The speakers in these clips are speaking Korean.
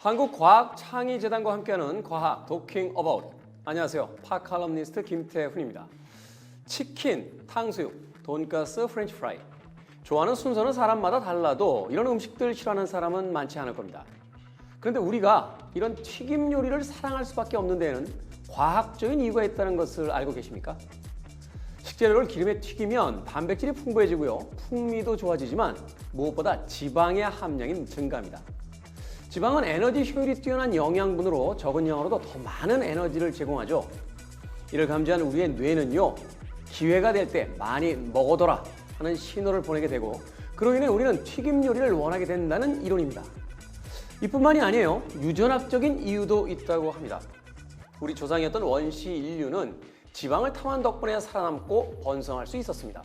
한국과학창의재단과 함께하는 과학 토킹 어바웃. 안녕하세요. 팟칼럼니스트 김태훈입니다. 치킨, 탕수육, 돈가스, 프렌치 프라이. 좋아하는 순서는 사람마다 달라도 이런 음식들 싫어하는 사람은 많지 않을 겁니다. 그런데 우리가 이런 튀김 요리를 사랑할 수밖에 없는 데에는 과학적인 이유가 있다는 것을 알고 계십니까? 식재료를 기름에 튀기면 단백질이 풍부해지고요. 풍미도 좋아지지만 무엇보다 지방의 함량이 증가합니다. 지방은 에너지 효율이 뛰어난 영양분으로 적은 양으로도 더 많은 에너지를 제공하죠. 이를 감지하는 우리의 뇌는요, 기회가 될 때 많이 먹어둬라 하는 신호를 보내게 되고, 그로 인해 우리는 튀김 요리를 원하게 된다는 이론입니다. 이뿐만이 아니에요. 유전학적인 이유도 있다고 합니다. 우리 조상이었던 원시 인류는 지방을 탐한 덕분에 살아남고 번성할 수 있었습니다.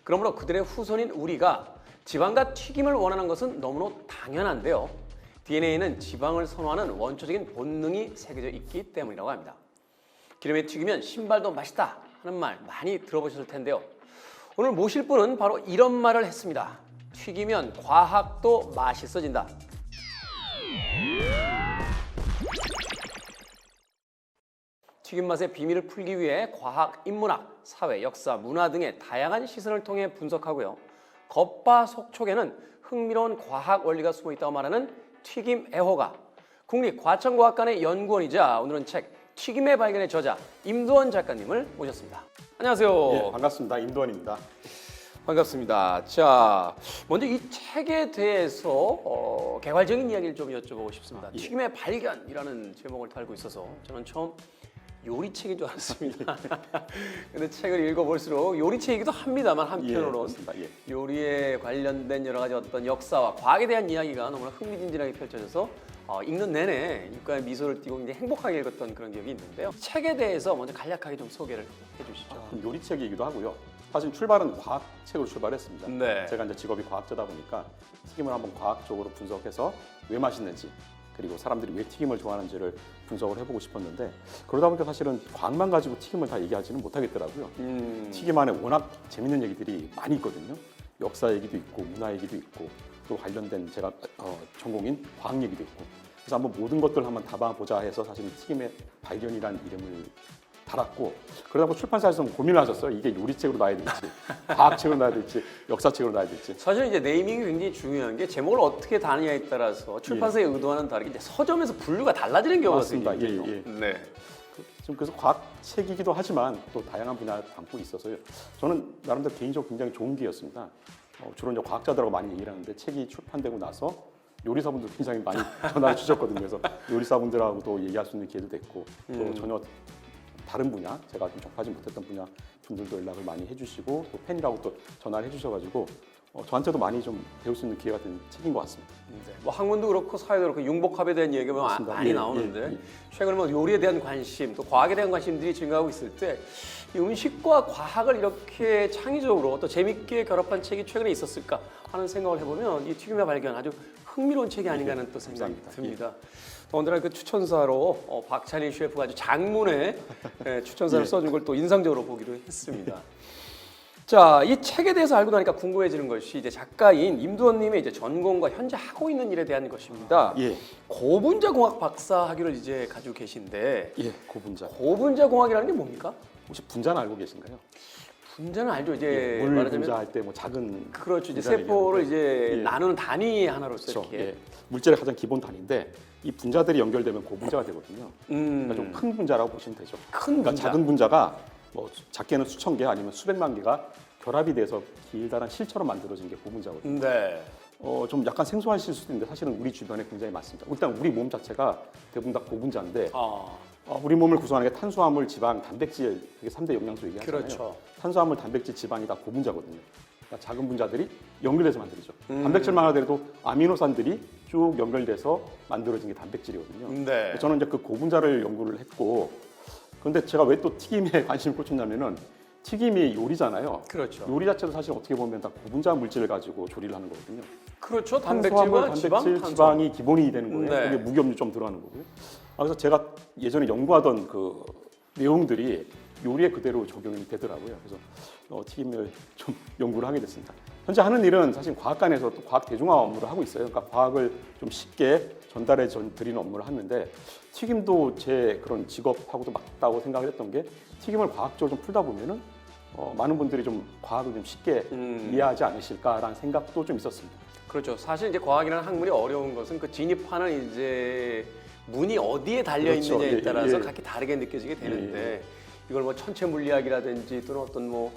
그러므로 그들의 후손인 우리가 지방과 튀김을 원하는 것은 너무나 당연한데요. DNA에는 지방을 선호하는 원초적인 본능이 새겨져 있기 때문이라고 합니다. 기름에 튀기면 신발도 맛있다 하는 말 많이 들어보셨을 텐데요. 오늘 모실 분은 바로 이런 말을 했습니다. 튀기면 과학도 맛있어진다. 튀김 맛의 비밀을 풀기 위해 과학, 인문학, 사회, 역사, 문화 등의 다양한 시선을 통해 분석하고요. 겉바속촉에는 흥미로운 과학 원리가 숨어 있다고 말하는 튀김 애호가 국립과천과학관의 연구원이자 오늘은 책 튀김의 발견의 저자 임도원 작가님을 모셨습니다. 안녕하세요. 예, 반갑습니다. 임도원입니다. 반갑습니다. 자, 먼저 이 책에 대해서 개괄적인 이야기를 좀 여쭤보고 싶습니다. 예. 튀김의 발견이라는 제목을 달고 있어서 저는 처음 요리책인 줄 알았습니다. 근데 책을 읽어볼수록 요리책이기도 합니다만 한편으로는 예. 요리에 관련된 여러 가지 어떤 역사와 과학에 대한 이야기가 너무나 흥미진진하게 펼쳐져서 읽는 내내 입가에 미소를 띠고 굉장히 행복하게 읽었던 그런 기억이 있는데요. 책에 대해서 먼저 간략하게 좀 소개를 해주시죠. 요리책이기도 하고요. 사실 출발은 과학책으로 출발했습니다. 네. 제가 이제 직업이 과학자다 보니까 튀김을 한번 과학적으로 분석해서 왜 맛있는지, 그리고 사람들이 왜 튀김을 좋아하는지를 분석을 해보고 싶었는데, 그러다 보니까 사실은 과학만 가지고 튀김을 다 얘기하지는 못하겠더라고요. 튀김 안에 워낙 재밌는 얘기들이 많이 있거든요. 역사 얘기도 있고 문화 얘기도 있고 또 관련된 제가 전공인 과학 얘기도 있고, 그래서 한번 모든 것들을 한번 담아보자 해서 사실 튀김의 발견이라는 이름을 달았고, 그러다 보니 출판사에서는 고민을 하셨어요. 이게 요리책으로 놔야 될지, 과학책으로 놔야 될지, 역사책으로 놔야 될지. 사실 이제 네이밍이 굉장히 중요한 게 제목을 어떻게 다느냐에 따라서 출판사의 의도와는 다르게 이제 서점에서 분류가 달라지는 경우가 맞습니다. 생기죠. 네. 지금 그래서 과학책이기도 하지만 또 다양한 분야를 담고 있어서요. 저는 나름대로 개인적으로 굉장히 좋은 기회였습니다. 주로 이제 과학자들하고 많이 얘기를 하는데, 책이 출판되고 나서 요리사분들 굉장히 많이 전화를 주셨거든요. 그래서 요리사분들하고도 얘기할 수 있는 기회도 됐고, 또 전혀 다른 분야, 제가 좀 접하지 못했던 분야 분들도 연락을 많이 해주시고, 또 팬이라고 또 전화를 해주셔가지고 저한테도 많이 좀 배울 수 있는 기회가 된 책인 것 같습니다. 네. 뭐 학문도 그렇고 사회도 그렇고 융복합에 대한 얘기가 많이 나오는데 최근에 뭐 요리에 대한 관심, 또 과학에 대한 관심들이 증가하고 있을 때 이 음식과 과학을 이렇게 창의적으로 또 재밌게 결합한 책이 최근에 있었을까 하는 생각을 해보면 이 튀김의 발견 아주 흥미로운 책이 아닌가 하는 또 생각이 듭니다. 더군다나 그 추천사로 박찬일 셰프가 아주 장문의 추천사를 써준 걸 또 인상적으로 보기도 했습니다. 자, 이 책에 대해서 알고 나니까 궁금해지는 것이 이제 작가인 임두원님의 이제 전공과 현재 하고 있는 일에 대한 것입니다. 예. 고분자공학 박사 학위를 이제 가지고 계신데, 예, 고분자. 고분자공학이라는 게 뭡니까? 혹시 분자는 알고 계신가요? 분자는 알죠. 이제 물 말하자면 분자할 때 뭐 작은 그렇죠. 이제 분자를 세포를 얘기하는데, 이제 나누는 단위 하나로서 그렇죠. 이렇게. 예. 물질의 가장 기본 단위인데, 이 분자들이 연결되면 고분자가 되거든요. 그러니까 좀 큰 분자라고 보시면 되죠. 큰 그러니까 분자. 작은 분자가 뭐 작게는 수천 개 아니면 수백만 개가 결합이 돼서 길다란 실처럼 만들어진 게 고분자거든요. 네. 좀 약간 생소하실 수도 있는데 사실은 우리 주변에 굉장히 많습니다. 일단 우리 몸 자체가 대부분 다 고분자인데, 우리 몸을 구성하는 게 탄수화물, 지방, 단백질, 이게 3대 영양소 얘기하잖아요. 그렇죠. 탄수화물, 단백질, 지방이 다 고분자거든요. 그러니까 작은 분자들이 연결돼서 만들어져. 단백질만 하더라도 아미노산들이 쭉 연결돼서 만들어진 게 단백질이거든요. 네. 저는 이제 그 고분자를 연구를 했고, 그런데 제가 왜 또 튀김에 관심을 꽂혔냐면은, 튀김이 요리잖아요. 그렇죠. 요리 자체도 사실 어떻게 보면 다 고분자 물질을 가지고 조리를 하는 거거든요. 그렇죠. 탄수화물, 단백질과 단백질, 지방이 기본이 되는 거예요. 네. 그게 무기염류 좀 들어가는 거고요. 그래서 제가 예전에 연구하던 그 내용들이 요리에 그대로 적용이 되더라고요. 그래서 튀김을 좀 연구를 하게 됐습니다. 현재 하는 일은 사실 과학관에서 또 과학 대중화 업무를 하고 있어요. 그러니까 과학을 좀 쉽게 전달해 드리는 업무를 하는데 튀김도 제 그런 직업하고도 맞다고 생각을 했던 게 튀김을 과학적으로 좀 풀다 보면은 많은 분들이 좀 과학을 좀 쉽게 이해하지 않으실까라는 생각도 좀 있었습니다. 그렇죠. 사실 이제 과학이라는 학문이 어려운 것은 그 진입하는 이제 문이 어디에 달려 그렇죠. 있느냐에 예, 따라서 예. 각기 다르게 느껴지게 되는데 이걸 뭐 천체 물리학이라든지 또는 어떤 뭐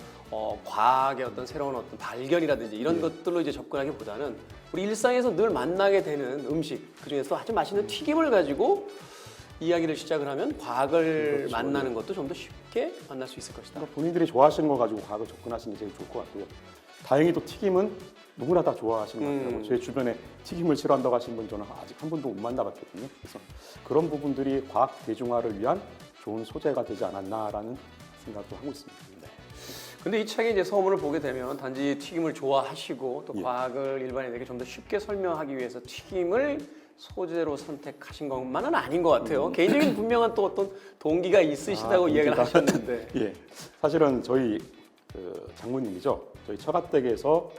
과학의 어떤 새로운 어떤 발견이라든지 이런 것들로 이제 접근하기보다는 우리 일상에서 늘 만나게 되는 음식 그중에서 아주 맛있는 튀김을 가지고 이야기를 시작을 하면 과학을 그렇죠. 만나는 것도 좀 더 쉽게 만날 수 있을 것이다. 그러니까 본인들이 좋아하시는 걸 가지고 과학을 접근하시는 게 제일 좋을 것 같고요. 다행히도 튀김은 누구나 다 좋아하시는 것 같아요. 제 주변에 튀김을 싫어한다고 하시는 분 저는 아직 한 번도 못 만나봤거든요. 그래서 그런 부분들이 과학 대중화를 위한 좋은 소재가 되지 않았나라는 생각도 하고 있습니다. 근데 이 책의 이제 서문을 보게 되면 단지 튀김을 좋아하시고 또 예. 과학을 일반인에게 좀 더 쉽게 설명하기 위해서 튀김을 소재로 선택하신 것만은 아닌 것 같아요. 개인적인 분명한 또 어떤 동기가 있으시다고 이야기를 동기가. 하셨는데. 예, 사실은 저희 그 장모님이죠. 저희 처가댁에서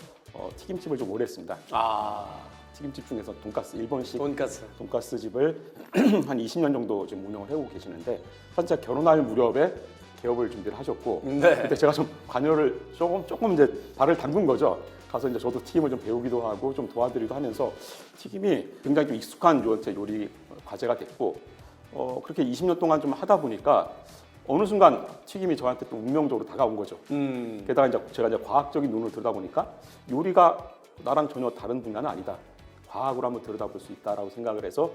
튀김집을 좀 오래 했습니다. 아, 튀김집 중에서 돈가스 일본식 돈가스. 돈가스 집을 한 20년 정도 지금 운영을 해오고 계시는데 사실 제가 결혼할 무렵에 개업을 준비를 하셨고 네. 그때 제가 좀 관여를 조금 이제 발을 담근 거죠. 가서 이제 저도 튀김을 좀 배우기도 하고 좀 도와드리기도 하면서 튀김이 굉장히 좀 익숙한 제 요리 과제가 됐고 그렇게 20년 동안 좀 하다 보니까 어느 순간 튀김이 저한테 또 운명적으로 다가온 거죠. 게다가 이제 제가 이제 과학적인 눈으로 들여다 보니까 요리가 나랑 전혀 다른 분야는 아니다. 과학으로 한번 들여다볼 수 있다라고 생각을 해서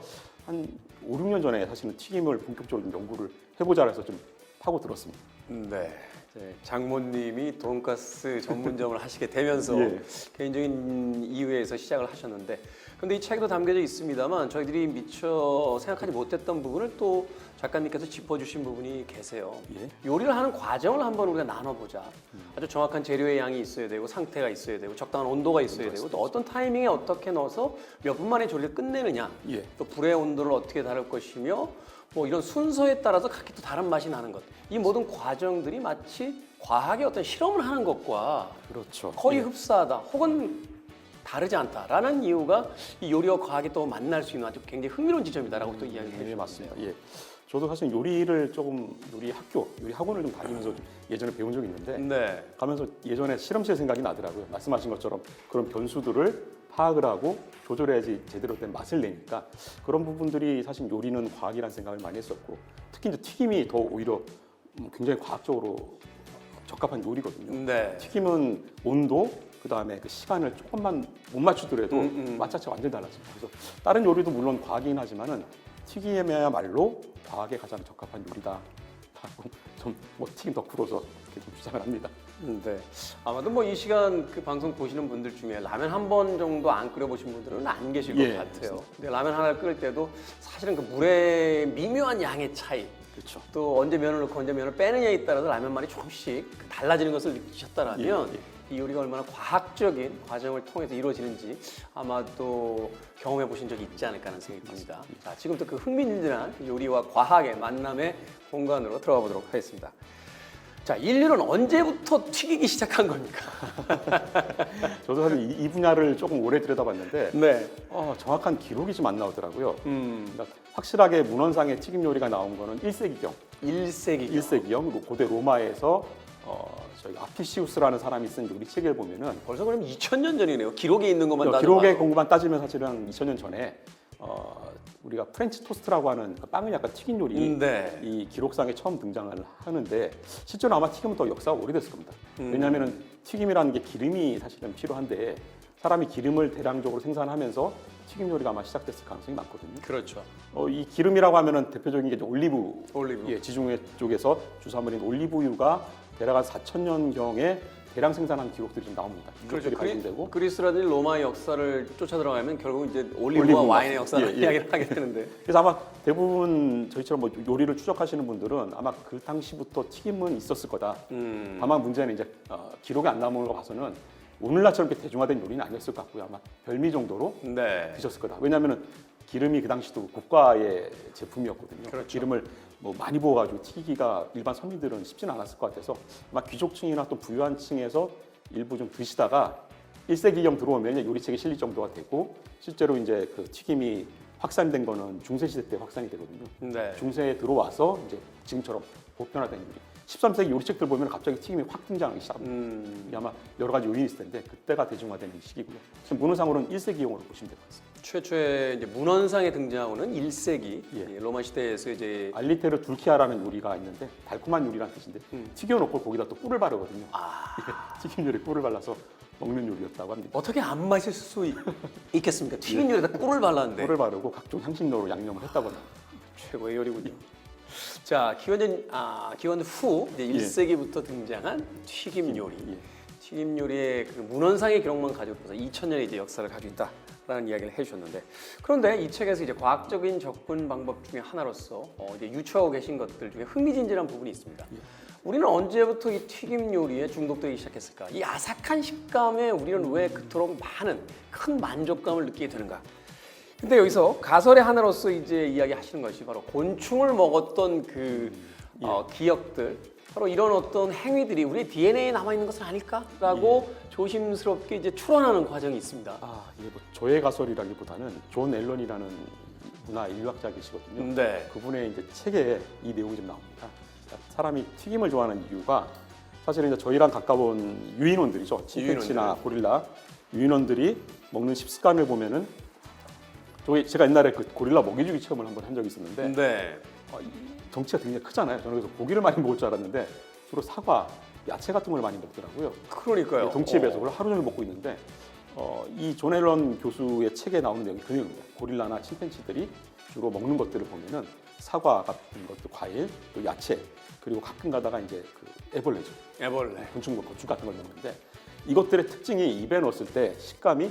한 5, 6년 전에 사실은 튀김을 본격적으로 좀 연구를 해보자 해서 좀 파고 들었습니다. 네. 이제 장모님이 돈가스 전문점을 하시게 되면서 예. 개인적인 이유에서 시작을 하셨는데 근데 이 책에도 담겨져 있습니다만 저희들이 미처 생각하지 못했던 부분을 또 작가님께서 짚어주신 부분이 계세요. 예. 요리를 하는 과정을 한번 우리가 나눠보자. 아주 정확한 재료의 양이 있어야 되고 상태가 있어야 되고 적당한 온도가 있어야 되고 또 어떤 타이밍에 어떻게 넣어서 몇 분 만에 조리를 끝내느냐. 예. 또 불의 온도를 어떻게 다룰 것이며 뭐 이런 순서에 따라서 각기 또 다른 맛이 나는 것. 이 모든 과정들이 마치 과학의 어떤 실험을 하는 것과 그렇죠. 거의 예. 흡사하다 혹은 다르지 않다라는 이유가 이 요리와 과학이 또 만날 수 있는 아주 굉장히 흥미로운 지점이다라고 또 이야기를 예, 해주셨습니다. 맞습니다. 예. 저도 사실 요리를 조금 요리 학원을 좀 다니면서 좀 예전에 배운 적이 있는데 네. 가면서 예전에 실험실 생각이 나더라고요. 말씀하신 것처럼 그런 변수들을 파악을 하고 조절해야지 제대로 된 맛을 내니까 그런 부분들이 사실 요리는 과학이라는 생각을 많이 했었고 특히 이제 튀김이 더 오히려 굉장히 과학적으로 적합한 요리거든요. 네. 튀김은 온도 그다음에 그 시간을 조금만 못 맞추더라도 맛 자체가 완전히 달라집니다. 그래서 다른 요리도 물론 과학이긴 하지만은 튀김이야말로 과학에 가장 적합한 요리다. 하고 좀뭐 튀김 덕후로서 이렇게 좀 주장을 합니다. 네. 아마도 뭐 이 시간 그 방송 보시는 분들 중에 라면 한 번 정도 안 끓여보신 분들은 안 계실 것 예, 같아요. 그렇습니다. 근데 라면 하나 끓일 때도 사실은 그 물의 미묘한 양의 차이, 그렇죠. 또 언제 면을 넣고 언제 면을 빼느냐에 따라서 라면 맛이 조금씩 달라지는 것을 느끼셨다라면 이 요리가 얼마나 과학적인 과정을 통해서 이루어지는지 아마도 경험해 보신 적이 있지 않을까 하는 생각이 듭니다. 자, 지금부터 그 흥미진진한 요리와 과학의 만남의 공간으로 들어가 보도록 하겠습니다. 자, 인류는 언제부터 튀기기 시작한 겁니까? 저도 사실 이 분야를 조금 오래 들여다봤는데 네. 정확한 기록이 좀 안 나오더라고요. 그러니까 확실하게 문헌상의 튀김 요리가 나온 거는 1세기경. 1세기. 1세기경 고대 로마에서 저희 아피시우스라는 사람이 쓴 요리 책을 보면은 벌써 그럼 2000년 전이네요. 기록에 있는 것만 따져봐도. 기록의 공부만 따지면 사실은 2000년 전에 우리가 프렌치 토스트라고 하는 그 빵을 약간 튀긴 요리 네. 이 기록상에 처음 등장을 하는데 실제로 아마 튀김은 더 역사가 오래됐을 겁니다. 왜냐하면 튀김이라는 게 기름이 사실은 필요한데 사람이 기름을 대량적으로 생산하면서 튀김 요리가 아마 시작됐을 가능성이 많거든요. 그렇죠. 이 기름이라고 하면은 대표적인 게 이제 올리브. 올리브. 예, 지중해 쪽에서 주산물인 올리브유가 대략 한 4000년경에 대량 생산한 기록들이 좀 나옵니다. 그렇죠. 이것들이 발견되고 그리스라든지 로마의 역사를 쫓아 들어가면 결국 이제 올리브와 올리브 와인의 역사를 예, 예. 이야기를 하게 되는데. 그래서 아마 대부분 저희처럼 뭐 요리를 추적하시는 분들은 아마 그 당시부터 튀김은 있었을 거다. 다만 문제는 이제 기록에 안 남은 거 봐서는 오늘날처럼 이렇게 대중화된 요리는 아니었을 것 같고요. 아마 별미 정도로 네. 드셨을 거다. 왜냐하면 기름이 그 당시도 고가의 제품이었거든요. 그렇죠. 기름을 뭐 많이 부어가지고 튀기기가 일반 서민들은 쉽지는 않았을 것 같아서 아마 귀족층이나 또 부유한 층에서 일부 좀 드시다가 1세기경 들어오면 이제 요리책에 실릴 정도가 되고 실제로 이제 그 튀김이 확산된 거는 중세 시대 때 확산이 되거든요. 네. 중세에 들어와서 이제 지금처럼 보편화된 요리. 13세기 요리책들 보면 갑자기 튀김이 확 등장하기 시작합니다. 이게 아마 여러 가지 요인이 있을 텐데 그때가 대중화되는 시기고요. 지금 문헌상으로는 1세기용으로 보시면 될 것 같습니다. 최초의 이제 문헌상에 등장하고는 1세기 예. 로마 시대에서 이제 알리테르 둘키아라는 요리가 있는데 달콤한 요리라는 뜻인데 튀겨놓고 거기다 또 꿀을 바르거든요. 튀김 요리 꿀을 발라서 먹는 요리였다고 합니다. 어떻게 안 마실 수 있겠습니까? 튀긴 요리에다 꿀을 발랐는데 꿀을 바르고 각종 향신료로 양념을 했다고 합니다. 최고의 요리군요. 자, 기원 후 이제 1세기부터 등장한 튀김 요리. 예. 튀김 요리의 그 문헌상의 기록만 가지고 보서 2000년의 이제 역사를 가지고 있다라는 이야기를 해주셨는데, 그런데 이 책에서 이제 과학적인 접근 방법 중에 하나로서 이제 유추하고 계신 것들 중에 흥미진진한 부분이 있습니다. 우리는 언제부터 이 튀김 요리에 중독되기 시작했을까? 이 아삭한 식감에 우리는 왜 그토록 많은 큰 만족감을 느끼게 되는가? 근데 여기서 가설의 하나로서 이제 이야기하시는 것이 바로 곤충을 먹었던 그 기억들, 바로 이런 어떤 행위들이 우리의 DNA에 남아 있는 것은 아닐까라고 조심스럽게 이제 추론하는 과정이 있습니다. 이게 뭐 저의 가설이라기보다는 존 앨런이라는 문화 인류학자 계시거든요. 네. 그분의 이제 책에 이 내용이 좀 나옵니다. 사람이 튀김을 좋아하는 이유가 사실은 이제 저희랑 가까운 유인원들이죠. 침팬지나 고릴라 유인원들이 먹는 식습관을 보면은 제가 옛날에 그 고릴라 먹이주기 체험을 한번 한 적이 있었는데 네. 덩치가 굉장히 크잖아요. 저는 그래서 고기를 많이 먹을 줄 알았는데 주로 사과, 야채 같은 걸 많이 먹더라고요. 그러니까요. 덩치에 비해서 그걸 하루 종일 먹고 있는데 이 존 앨런 교수의 책에 나오는 내용이 그 내용입니다. 고릴라나 침팬지들이 주로 먹는 것들을 보면은 사과 같은 것들, 과일, 또 야채, 그리고 가끔 가다가 이제 그 애벌레죠. 애벌레. 곤충, 건축 같은 걸 먹는데 이것들의 특징이 입에 넣었을 때 식감이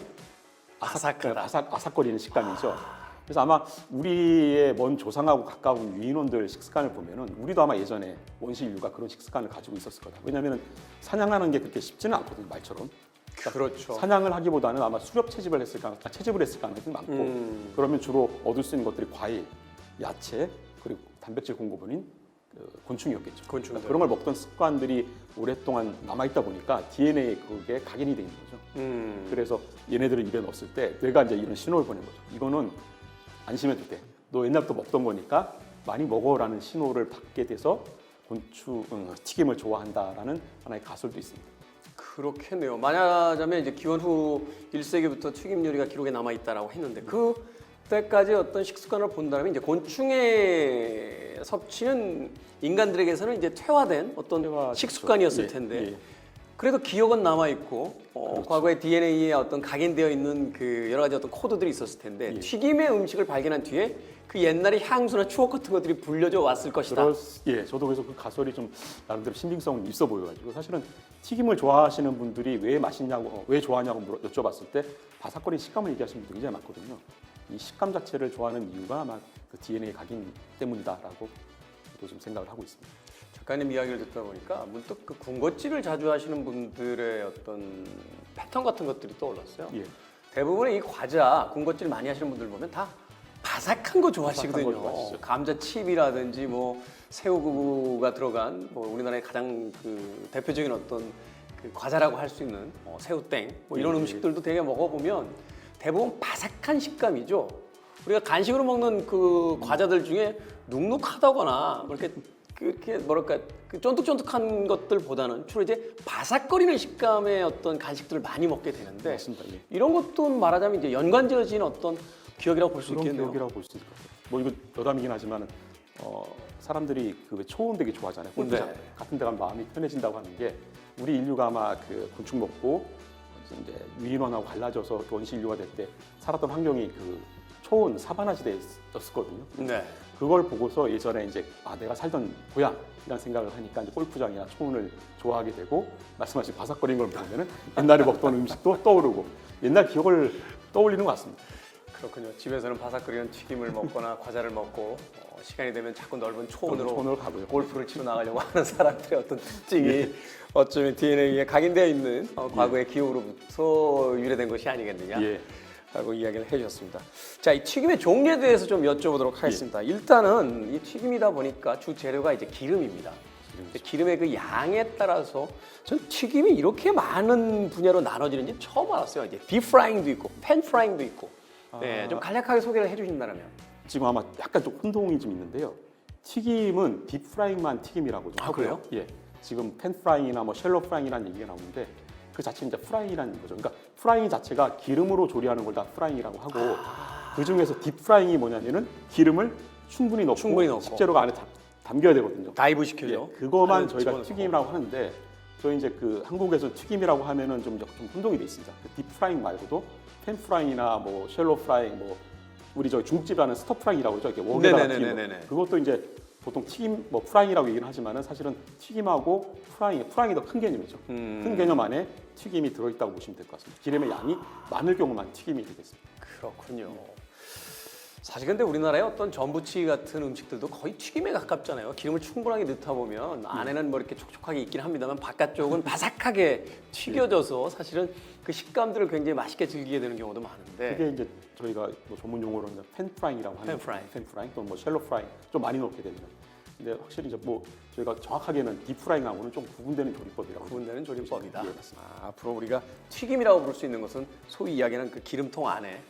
아삭하다. 아삭거리는 식감이죠. 그래서 아마 우리의 먼 조상하고 가까운 유인원들 식습관을 보면은 우리도 아마 예전에 원시 인류가 그런 식습관을 가지고 있었을 거다. 왜냐하면 사냥하는 게 그렇게 쉽지는 않거든요, 말처럼. 그렇죠. 사냥을 하기보다는 아마 수렵 채집을 했을 가능성이 많고 그러면 주로 얻을 수 있는 것들이 과일, 야채, 그리고 단백질 공급원인 곤충이었겠죠. 그러니까 그런 걸 먹던 습관들이 오랫동안 남아있다 보니까 DNA에 그게 각인이 돼 있는 거죠. 그래서 얘네들을 입에 넣었을 때 뇌가 이제 이런 신호를 보낸 거죠. 이거는 안심해도 돼. 너 옛날부터 먹던 거니까 많이 먹어라는 신호를 받게 돼서 튀김을 좋아한다라는 하나의 가설도 있습니다. 그렇겠네요. 말하자면 이제 기원 후 1세기부터 튀김 요리가 기록에 남아 있다라고 했는데 그때까지 어떤 식습관을 본다면 이제 곤충의 섭취는 인간들에게서는 이제 퇴화된 어떤 식습관이었을 텐데 그래도 기억은 남아 있고 과거의 DNA에 어떤 각인되어 있는 그 여러 가지 어떤 코드들이 있었을 텐데 튀김의 음식을 발견한 뒤에 그 옛날의 향수나 추억 같은 것들이 불려져 왔을 것이다. 저도 그래서 그 가설이 좀 나름대로 신빙성 있어 보여가지고 사실은 튀김을 좋아하시는 분들이 왜 맛있냐고, 왜 좋아하냐고 여쭤봤을 때 바삭거리는 식감을 얘기하시는 분들이 굉장히 많거든요. 이 식감 자체를 좋아하는 이유가 아마 그 DNA 각인 때문이다라고 저도 좀 생각을 하고 있습니다. 작가님 이야기를 듣다 보니까 문득 그 군것질을 자주 하시는 분들의 어떤 패턴 같은 것들이 떠올랐어요. 대부분의 이 과자, 군것질 많이 하시는 분들 보면 다 바삭한 거 좋아하시거든요. 감자칩이라든지 뭐 새우가 들어간 뭐 우리나라의 가장 그 대표적인 어떤 그 과자라고 할 수 있는 새우땡 뭐 이런 음식들도 되게 먹어보면 대부분 바삭한 식감이죠. 우리가 간식으로 먹는 그 과자들 중에 눅눅하다거나 그렇게 뭐랄까 그 쫀득쫀득한 것들보다는 주로 이제 바삭거리는 식감의 어떤 간식들을 많이 먹게 되는데 맞습니다. 이런 것도 말하자면 이제 연관지어진 어떤 기억이라고 볼 수 그런 있겠네요. 기억이라고 볼 수 있을 것 같아요. 뭐 이거 여담이긴 하지만 사람들이 그 초원 되게 좋아하잖아요. 골프장 같은 데 가면 마음이 편해진다고 하는 게 우리 인류가 아마 그 곤충 먹고 이제 유인원하고 갈라져서 원시 인류가 될 때 살았던 환경이 그 초원 사바나 시대였었거든요. 그걸 보고서 예전에 이제 내가 살던 고향이라는 생각을 하니까 이제 골프장이나 초원을 좋아하게 되고 말씀하신 바삭거리는 걸 보면은 옛날에 먹던 음식도 떠오르고 옛날 기억을 떠올리는 것 같습니다. 그렇군요. 집에서는 바삭거리는 튀김을 먹거나 과자를 먹고 시간이 되면 자꾸 넓은 초원으로 가고요. 골프를 치러 나가려고 하는 사람들의 어떤 특징이 어쩌면 DNA에 각인되어 있는 과거의 기억으로부터 유래된 것이 아니겠느냐 라고 이야기를 해주셨습니다. 자, 이 튀김의 종류에 대해서 좀 여쭤보도록 하겠습니다. 일단은 이 튀김이다 보니까 주 재료가 이제 기름입니다. 기름의 그 양에 따라서 전 튀김이 이렇게 많은 분야로 나눠지는지 처음 알았어요. 이제 딥프라잉도 있고 팬프라잉도 있고. 네, 좀 간략하게 소개를 해주신다면. 지금 아마 약간 좀 혼동이 좀 있는데요. 튀김은 딥프라잉만 튀김이라고 좀 하고요. 그래요? 예. 지금 팬프라잉이나 뭐 셜로 프라잉이라는 얘기가 나오는데 그 자체는 이제 프라잉이라는 거죠. 그러니까 프라잉 자체가 기름으로 조리하는 걸 다 프라잉이라고 하고 그 중에서 딥프라잉이 뭐냐면은 기름을 충분히 넣고 식재료가 안에 담겨야 되거든요. 다이브 시켜죠. 예, 그거만 안에 저희가 집어넣고. 튀김이라고 하는데 저희 이제 그 한국에서 튀김이라고 하면은 좀 혼동이 돼 있습니다. 그 딥프라잉 말고도 팬프라잉이나 뭐 셜로 프라잉 뭐 우리 저희 중국집 하는 스터프라잉이라고 그러죠. 이렇게 웍에다가 튀김. 그것도 이제 보통 튀김 뭐 프라잉이라고 얘기는 하지만은 사실은 튀김하고 프라잉이 더 큰 개념이죠. 큰 개념 안에 튀김이 들어있다고 보시면 될 것 같습니다. 기름의 양이 많을 경우만 튀김이 되겠습니다. 그렇군요. 사실 근데 우리나라의 어떤 전부치기 같은 음식들도 거의 튀김에 가깝잖아요. 기름을 충분하게 넣다 보면 안에는 뭐 이렇게 촉촉하게 있긴 합니다만 바깥쪽은 바삭하게 튀겨져서 사실은 그 식감들을 굉장히 맛있게 즐기게 되는 경우도 많은데. 그게 이제 저희가 뭐 전문 용어로는 팬프라잉이라고 하는 팬프라잉 또는 뭐 셜로 프라잉 좀 많이 넣게 되면. 근데 확실히 이제 뭐 저희가 정확하게는 딥프라잉하고는 좀 구분되는 조리법이라고. 구분되는 조리법이다. 예, 맞습니다. 앞으로 우리가 튀김이라고 부를 수 있는 것은 소위 이야기하는 그 기름통 안에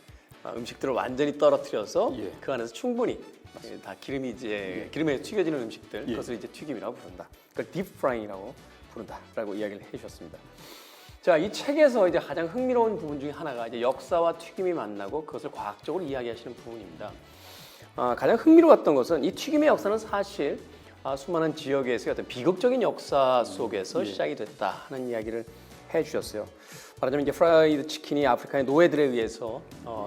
음식들을 완전히 떨어뜨려서 예. 그 안에서 충분히 다 기름이 이제 기름에 튀겨지는 음식들 예. 그것을 이제 튀김이라고 부른다. 그걸 딥프라잉이라고 부른다라고 이야기를 해주셨습니다. 자, 이 책에서 이제 가장 흥미로운 부분 중에 하나가 이제 역사와 튀김이 만나고 그것을 과학적으로 이야기하시는 부분입니다. 가장 흥미로웠던 것은 이 튀김의 역사는 사실 수많은 지역에서의 어떤 비극적인 역사 속에서 시작이 됐다 하는 이야기를 해주셨어요. 말하자면 이제 프라이드 치킨이 아프리카의 노예들에 의해서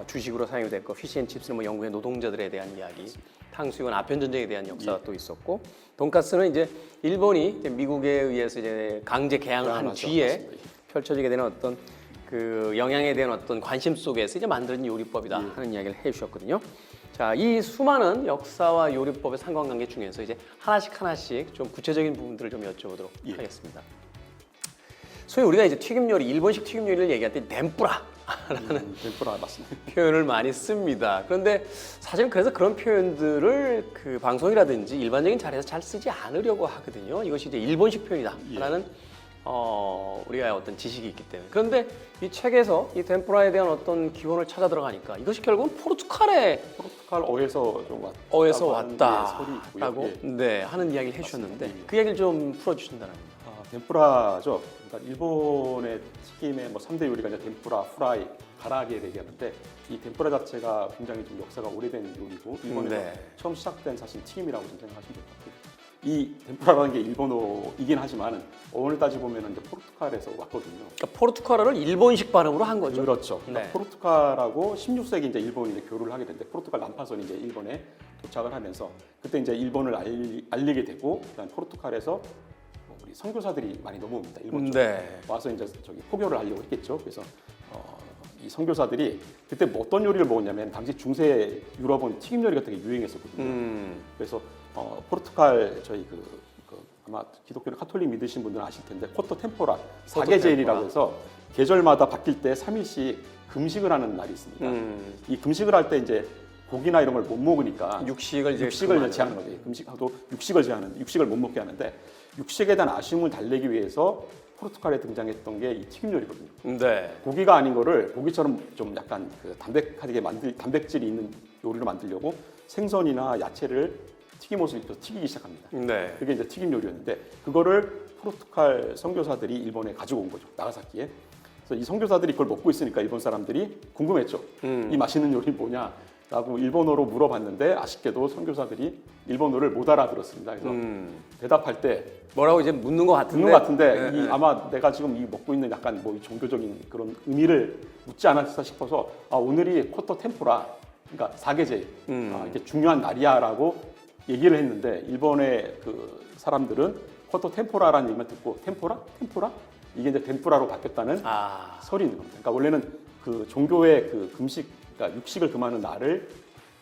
주식으로 사용이 됐고 피시앤칩스는 뭐 영국의 노동자들에 대한 이야기, 탕수육은 아편 전쟁에 대한 역사가 또 있었고 돈가스는 이제 일본이 이제 미국에 의해서 이제 강제 개항을 한 뒤에 펼쳐지게 되는 어떤 그 영향에 대한 어떤 관심 속에서 이제 만들어진 요리법이다 하는 이야기를 해주셨거든요. 자, 이 수많은 역사와 요리법의 상관관계 중에서 이제 하나씩 좀 구체적인 부분들을 좀 여쭤보도록 하겠습니다. 소위 우리가 이제 튀김 요리, 일본식 튀김 요리를 얘기할 때 덴뿌라라는 덴뿌라 맞습니다. 표현을 많이 씁니다. 그런데 사실 그래서 그런 표현들을 그 방송이라든지 일반적인 자리에서 잘 쓰지 않으려고 하거든요. 이것이 이제 일본식 표현이다라는 우리가 어떤 지식이 있기 때문에. 그런데 이 책에서 이 덴뿌라에 대한 어떤 기원을 찾아 들어가니까 이것이 결국은 포르투갈 어에서 좀 왔다라고 네, 하는 이야기를 해주셨는데 그 이야기를 좀 풀어주신다면. 덴뿌라죠. 그러니까 일본의 튀김의 뭐 3대 요리가 이제 덴뿌라, 후라이, 가라아게 얘기하는데 이 덴뿌라 자체가 굉장히 좀 역사가 오래된 요리고 일본에서 처음 시작된 사실 튀김이라고 좀 생각하시면 될 것 같아요. 이 덴뿌라라는 게 일본어이긴 하지만 어원을 따지고 보면 이제 포르투갈에서 왔거든요. 그러니까 포르투갈어를 일본식 발음으로 한 거죠. 그렇죠. 그러니까 포르투갈하고 16세기 이제 일본이 이제 교류를 하게 되는데 포르투갈 난파선이 이제 일본에 도착을 하면서 그때 이제 일본을 알리게 되고 그다음 포르투갈에서 우리 선교사들이 많이 넘어옵니다. 일본 쪽에 와서 이제 저기 포교를 하려고 했겠죠. 그래서 이 선교사들이 그때 뭐 어떤 요리를 먹었냐면 당시 중세 유럽은 튀김 요리가 되게 유행했었거든요. 그래서 포르투갈 저희 그 아마 기독교나 카톨릭 믿으신 분들은 아실 텐데 코토 템포라 사계제일이라고 해서 계절마다 바뀔 때 3일씩 금식을 하는 날이 있습니다. 이 금식을 할 때 이제 고기나 이런 걸 못 먹으니까 육식을 제하는 거죠. 금식하고 육식을 못 먹게 하는데 육식에 대한 아쉬움을 달래기 위해서 포르투갈에 등장했던 게 이 튀김 요리거든요. 고기가 아닌 거를 고기처럼 좀 약간 그 담백하게 단백질이 있는 요리로 만들려고 생선이나 야채를 튀김옷을 입혀서 튀기기 시작합니다. 그게 이제 튀김 요리였는데 그거를 포르투갈 선교사들이 일본에 가지고 온 거죠. 나가사키에. 그래서 이 선교사들이 그걸 먹고 있으니까 일본 사람들이 궁금했죠. 이 맛있는 요리 뭐냐? 라고 일본어로 물어봤는데 아쉽게도 선교사들이 일본어를 못 알아들었습니다. 그래서 대답할 때 뭐라고 이제 묻는 것 같은데 아마 내가 지금 이 먹고 있는 약간 뭐 종교적인 그런 의미를 묻지 않았을까 싶어서 오늘이 코토 템포라 그러니까 사계제 이게 중요한 날이야라고 얘기를 했는데 일본의 그 사람들은 코토 템포라라는 얘기만 듣고 템포라 이게 이제 덴뿌라로 바뀌었다는 설이 있는 겁니다. 그러니까 원래는 그 종교의 그 그러니까 육식을 금하는 날을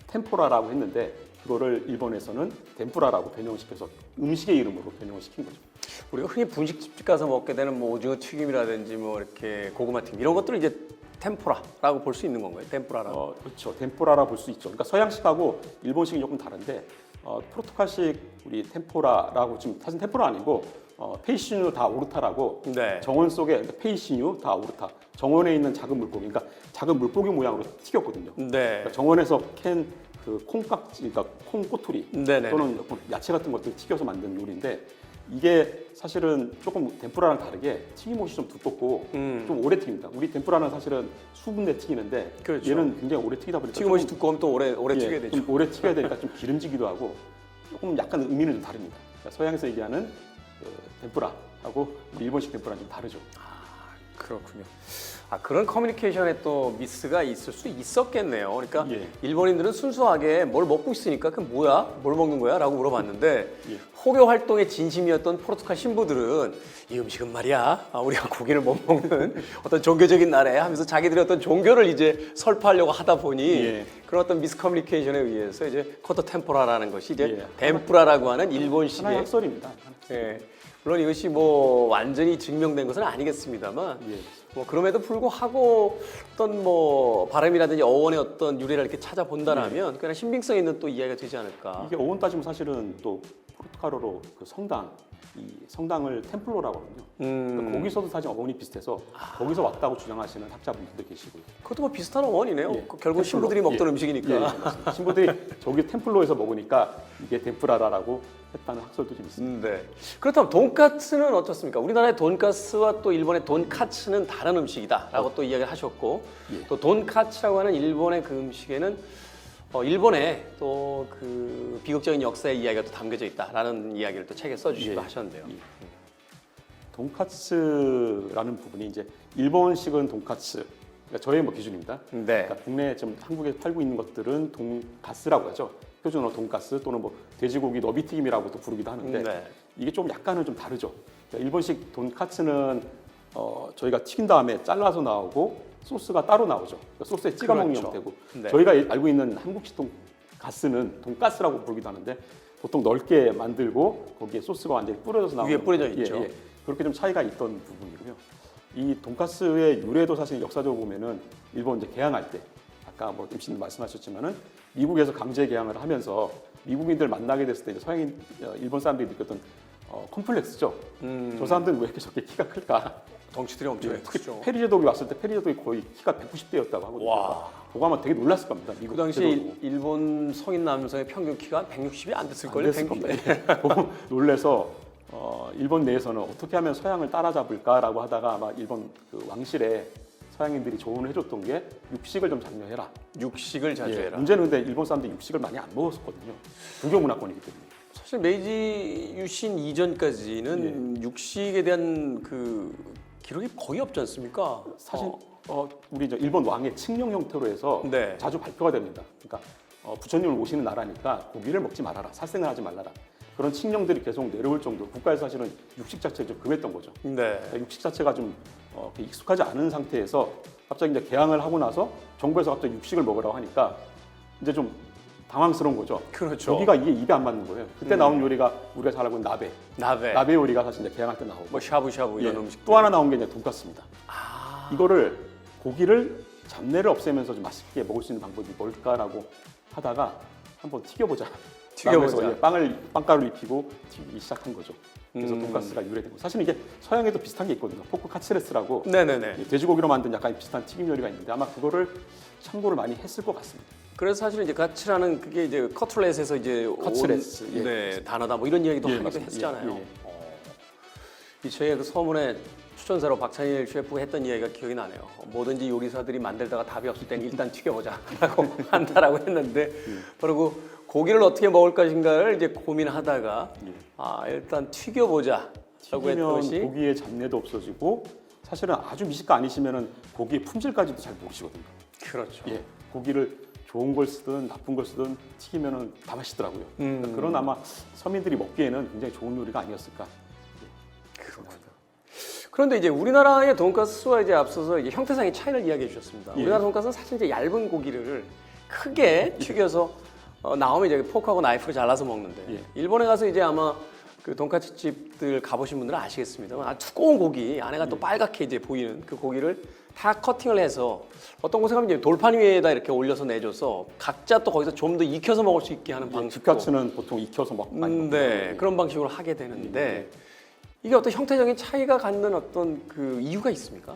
템포라라고 했는데 그거를 일본에서는 덴뿌라라고 변형시켜서 음식의 이름으로 변형을 시킨 거죠. 우리가 흔히 분식집 가서 먹게 되는 뭐 오징어 튀김이라든지 뭐 이렇게 고구마 튀김 이런 것들을 이제 템포라라고 볼 수 있는 건가요? 템포라라고. 그렇죠. 덴뿌라라 볼 수 있죠. 그러니까 서양식하고 일본식이 조금 다른데 포르투갈식 우리 템포라라고 지금 사실 템포라 아니고 페이시뉴 다 오르타라고 네. 정원 속에 페이시뉴 다 오르타 정원에 있는 작은 물고기, 그러니까 작은 물고기 모양으로 튀겼거든요. 네. 그러니까 정원에서 캔 그 콩깍지, 그러니까 콩 꼬투리 네네. 또는 야채 같은 것들 튀겨서 만든 요리인데 이게 사실은 조금 템푸라랑 다르게 튀김옷이 좀 두껍고 좀 오래 튀깁니다. 우리 템푸라는 사실은 수분 내 튀기는데 그렇죠. 얘는 굉장히 오래 튀기다 보니까 튀김옷이 조금, 두꺼우면 또 오래 튀게 되죠. 좀 오래 튀겨야 되니까 좀 기름지기도 하고 조금 약간 의미는 좀 다릅니다. 그러니까 서양에서 얘기하는 그 템푸라하고 우리 일본식 템푸라는 좀 다르죠. 그렇군요. 그런 커뮤니케이션에 또 미스가 있을 수 있었겠네요. 그러니까 예. 일본인들은 순수하게 뭘 먹고 있으니까 그 뭐야? 뭘 먹는 거야? 라고 물어봤는데 예. 호교 활동의 진심이었던 포르투갈 신부들은 이 음식은 말이야 우리가 고기를 못 먹는 어떤 종교적인 날에 하면서 자기들의 어떤 종교를 이제 설파하려고 하다 보니 예. 그런 어떤 미스커뮤니케이션에 의해서 이제 코토 템포라라는 것이 이제 예. 템푸라라고 하는 하나의 일본식의 학설입니다. 예. 물론 이것이 뭐 완전히 증명된 것은 아니겠습니다만 예. 뭐 그럼에도 불구하고 어떤 뭐 발음이라든지 어원의 어떤 유래를 이렇게 찾아본다라면 그냥 신빙성 있는 또 이야기가 되지 않을까. 이게 어원 따지면 사실은 또 포르투갈어로 그 성당, 이 성당을 템플로라고 하거든요. 그러니까 거기서도 사실 어원이 비슷해서 거기서 왔다고 주장하시는 학자분들도 계시고요. 그것도 뭐 비슷한 어원이네요. 예. 그 결국 신부들이 템플로. 먹던 예. 음식이니까. 예, 맞습니다. 신부들이 저기 템플로에서 먹으니까 이게 템프라라고 했다는 학설도 좀 있습니다. 네. 그렇다면 돈까스는 어떻습니까? 우리나라의 돈까스와 또 일본의 돈카츠는 다른 음식이다라고 또 이야기를 하셨고 예. 또 돈카츠라고 하는 일본의 그 음식에는 일본의 또 그 비극적인 역사의 이야기가 또 담겨져 있다라는 이야기를 또 책에 써주시기도 예. 하셨는데요. 예. 돈카츠라는 부분이 이제 일본식은 돈카츠, 그러니까 저의 뭐 기준입니다. 네. 그러니까 국내 지금 한국에 팔고 있는 것들은 돈가스라고 하죠. 표준어로 돈가스 또는 뭐 돼지고기 너비튀김이라고 또 부르기도 하는데 네. 이게 좀 약간은 좀 다르죠. 그러니까 일본식 돈카츠는 저희가 튀긴 다음에 잘라서 나오고 소스가 따로 나오죠. 그러니까 소스에 찍어 먹는 그렇죠. 형태고 네. 저희가 알고 있는 한국식 돈가스는 돈가스라고 부르기도 하는데 보통 넓게 만들고 거기에 소스가 완전히 뿌려져서 나오는 위에 뿌려져 예, 있죠. 예. 그렇게 좀 차이가 있던 부분이고요. 이 돈가스의 유래도 사실 역사적으로 보면은 일본 이제 개항할 때 아까 뭐 MC님 말씀하셨지만은 미국에서 강제 개항을 하면서 미국인들 만나게 됐을 때 이제 서양인 일본 사람들이 느꼈던 콤플렉스죠. 저 사람들은 왜 이렇게 저렇게 키가 클까? 덩치들이 엄청 특히 크죠. 페리제독이 왔을 때 페리제독이 거의 키가 190대였다고 하거든요. 와. 그거 아마 되게 놀랐을 겁니다. 그 미국 당시 제독도. 일본 성인 남성의 평균 키가 160이 안 됐을 걸요. 안 됐을 겁니다. 보고 놀래서 일본 내에서는 어떻게 하면 서양을 따라잡을까라고 하다가 아마 일본 그 왕실에 서양인들이 조언을 해줬던 게 육식을 좀 장려해라. 육식을 자주 예, 해라. 문제는 근데 일본 사람들이 육식을 많이 안 먹었었거든요. 불교 문화권이기 때문에. 사실 메이지 유신 이전까지는 육식에 대한 그 기록이 거의 없지 않습니까? 사실 우리 저 일본 왕의 칙령 형태로 해서 네. 자주 발표가 됩니다. 그러니까 부처님을 모시는 나라니까 고기를 먹지 말아라, 살생을 하지 말라라. 그런 칙령들이 계속 내려올 정도. 국가에서 사실은 육식 자체를 좀 금했던 거죠. 네. 그러니까 육식 자체가 좀 익숙하지 않은 상태에서 갑자기 이제 개항을 하고 나서 정부에서 갑자기 육식을 먹으라고 하니까 이제 좀 당황스러운 거죠. 그렇죠. 고기가 이게 입에 안 맞는 거예요. 그때 나온 요리가 우리가 잘 알고 있는 나베. 나베, 나베 요리가 사실 이제 개항할 때 나오고. 뭐 샤브샤브 이런 예, 음식. 또 하나 나온 게 이제 돈가스입니다. 아, 이거를 고기를 잡내를 없애면서 좀 맛있게 먹을 수 있는 방법이 뭘까라고 하다가 한번 튀겨보자. 튀겨보자. 라고 해서 빵가루를 입히고 튀기기 시작한 거죠. 그래서 돈가스가 유래된 거. 사실 이게 서양에도 비슷한 게 있거든요. 포크 카츠레스라고 네네네. 돼지고기로 만든 약간 비슷한 튀김 요리가 있는데 아마 그거를 참고를 많이 했을 것 같습니다. 그래서 사실 이제 가츠라는 그게 이제 커틀렛에서 이제 커틀렛, 예. 네, 단어다 뭐 이런 이야기도 예, 하기도 맞습니다. 했잖아요. 예, 예. 이 저희의 그 서문에 추천사로 박찬일 셰프가 했던 이야기가 기억이 나네요. 뭐든지 요리사들이 만들다가 답이 없을 땐 일단 튀겨보자라고 한다라고 했는데 바로 그 고기를 어떻게 먹을 것인가를 이제 고민하다가 일단 튀겨보자라고 튀기면 했던 것이 고기의 잡내도 없어지고 사실은 아주 미식가 아니시면은 고기의 품질까지도 잘 모르시거든요. 그렇죠. 예, 고기를 좋은 걸 쓰든 나쁜 걸 쓰든 튀기면은 다 맛있더라고요. 그러니까 그런 아마 서민들이 먹기에는 굉장히 좋은 요리가 아니었을까. 그렇군요. 그런데 이제 우리나라의 돈가스와 이제 앞서서 이제 형태상의 차이를 이야기해 주셨습니다. 예. 우리나라 돈가스는 사실 이제 얇은 고기를 크게 튀겨서 나오면 이제 포크하고 나이프로 잘라서 먹는데 예. 일본에 가서 이제 아마 그 돈까스 집들 가보신 분들은 아시겠습니다만 아주 두꺼운 고기 안에가 또 빨갛게 이제 보이는 그 고기를 다 커팅을 해서 어떤 곳에 가면 이제 돌판 위에다 이렇게 올려서 내줘서 각자 또 거기서 좀 더 익혀서 먹을 수 있게 하는 방식도 집카츠는 보통 익혀서 많이 먹거든요. 네, 그런 방식으로 하게 되는데 이게 어떤 형태적인 차이가 갖는 어떤 그 이유가 있습니까?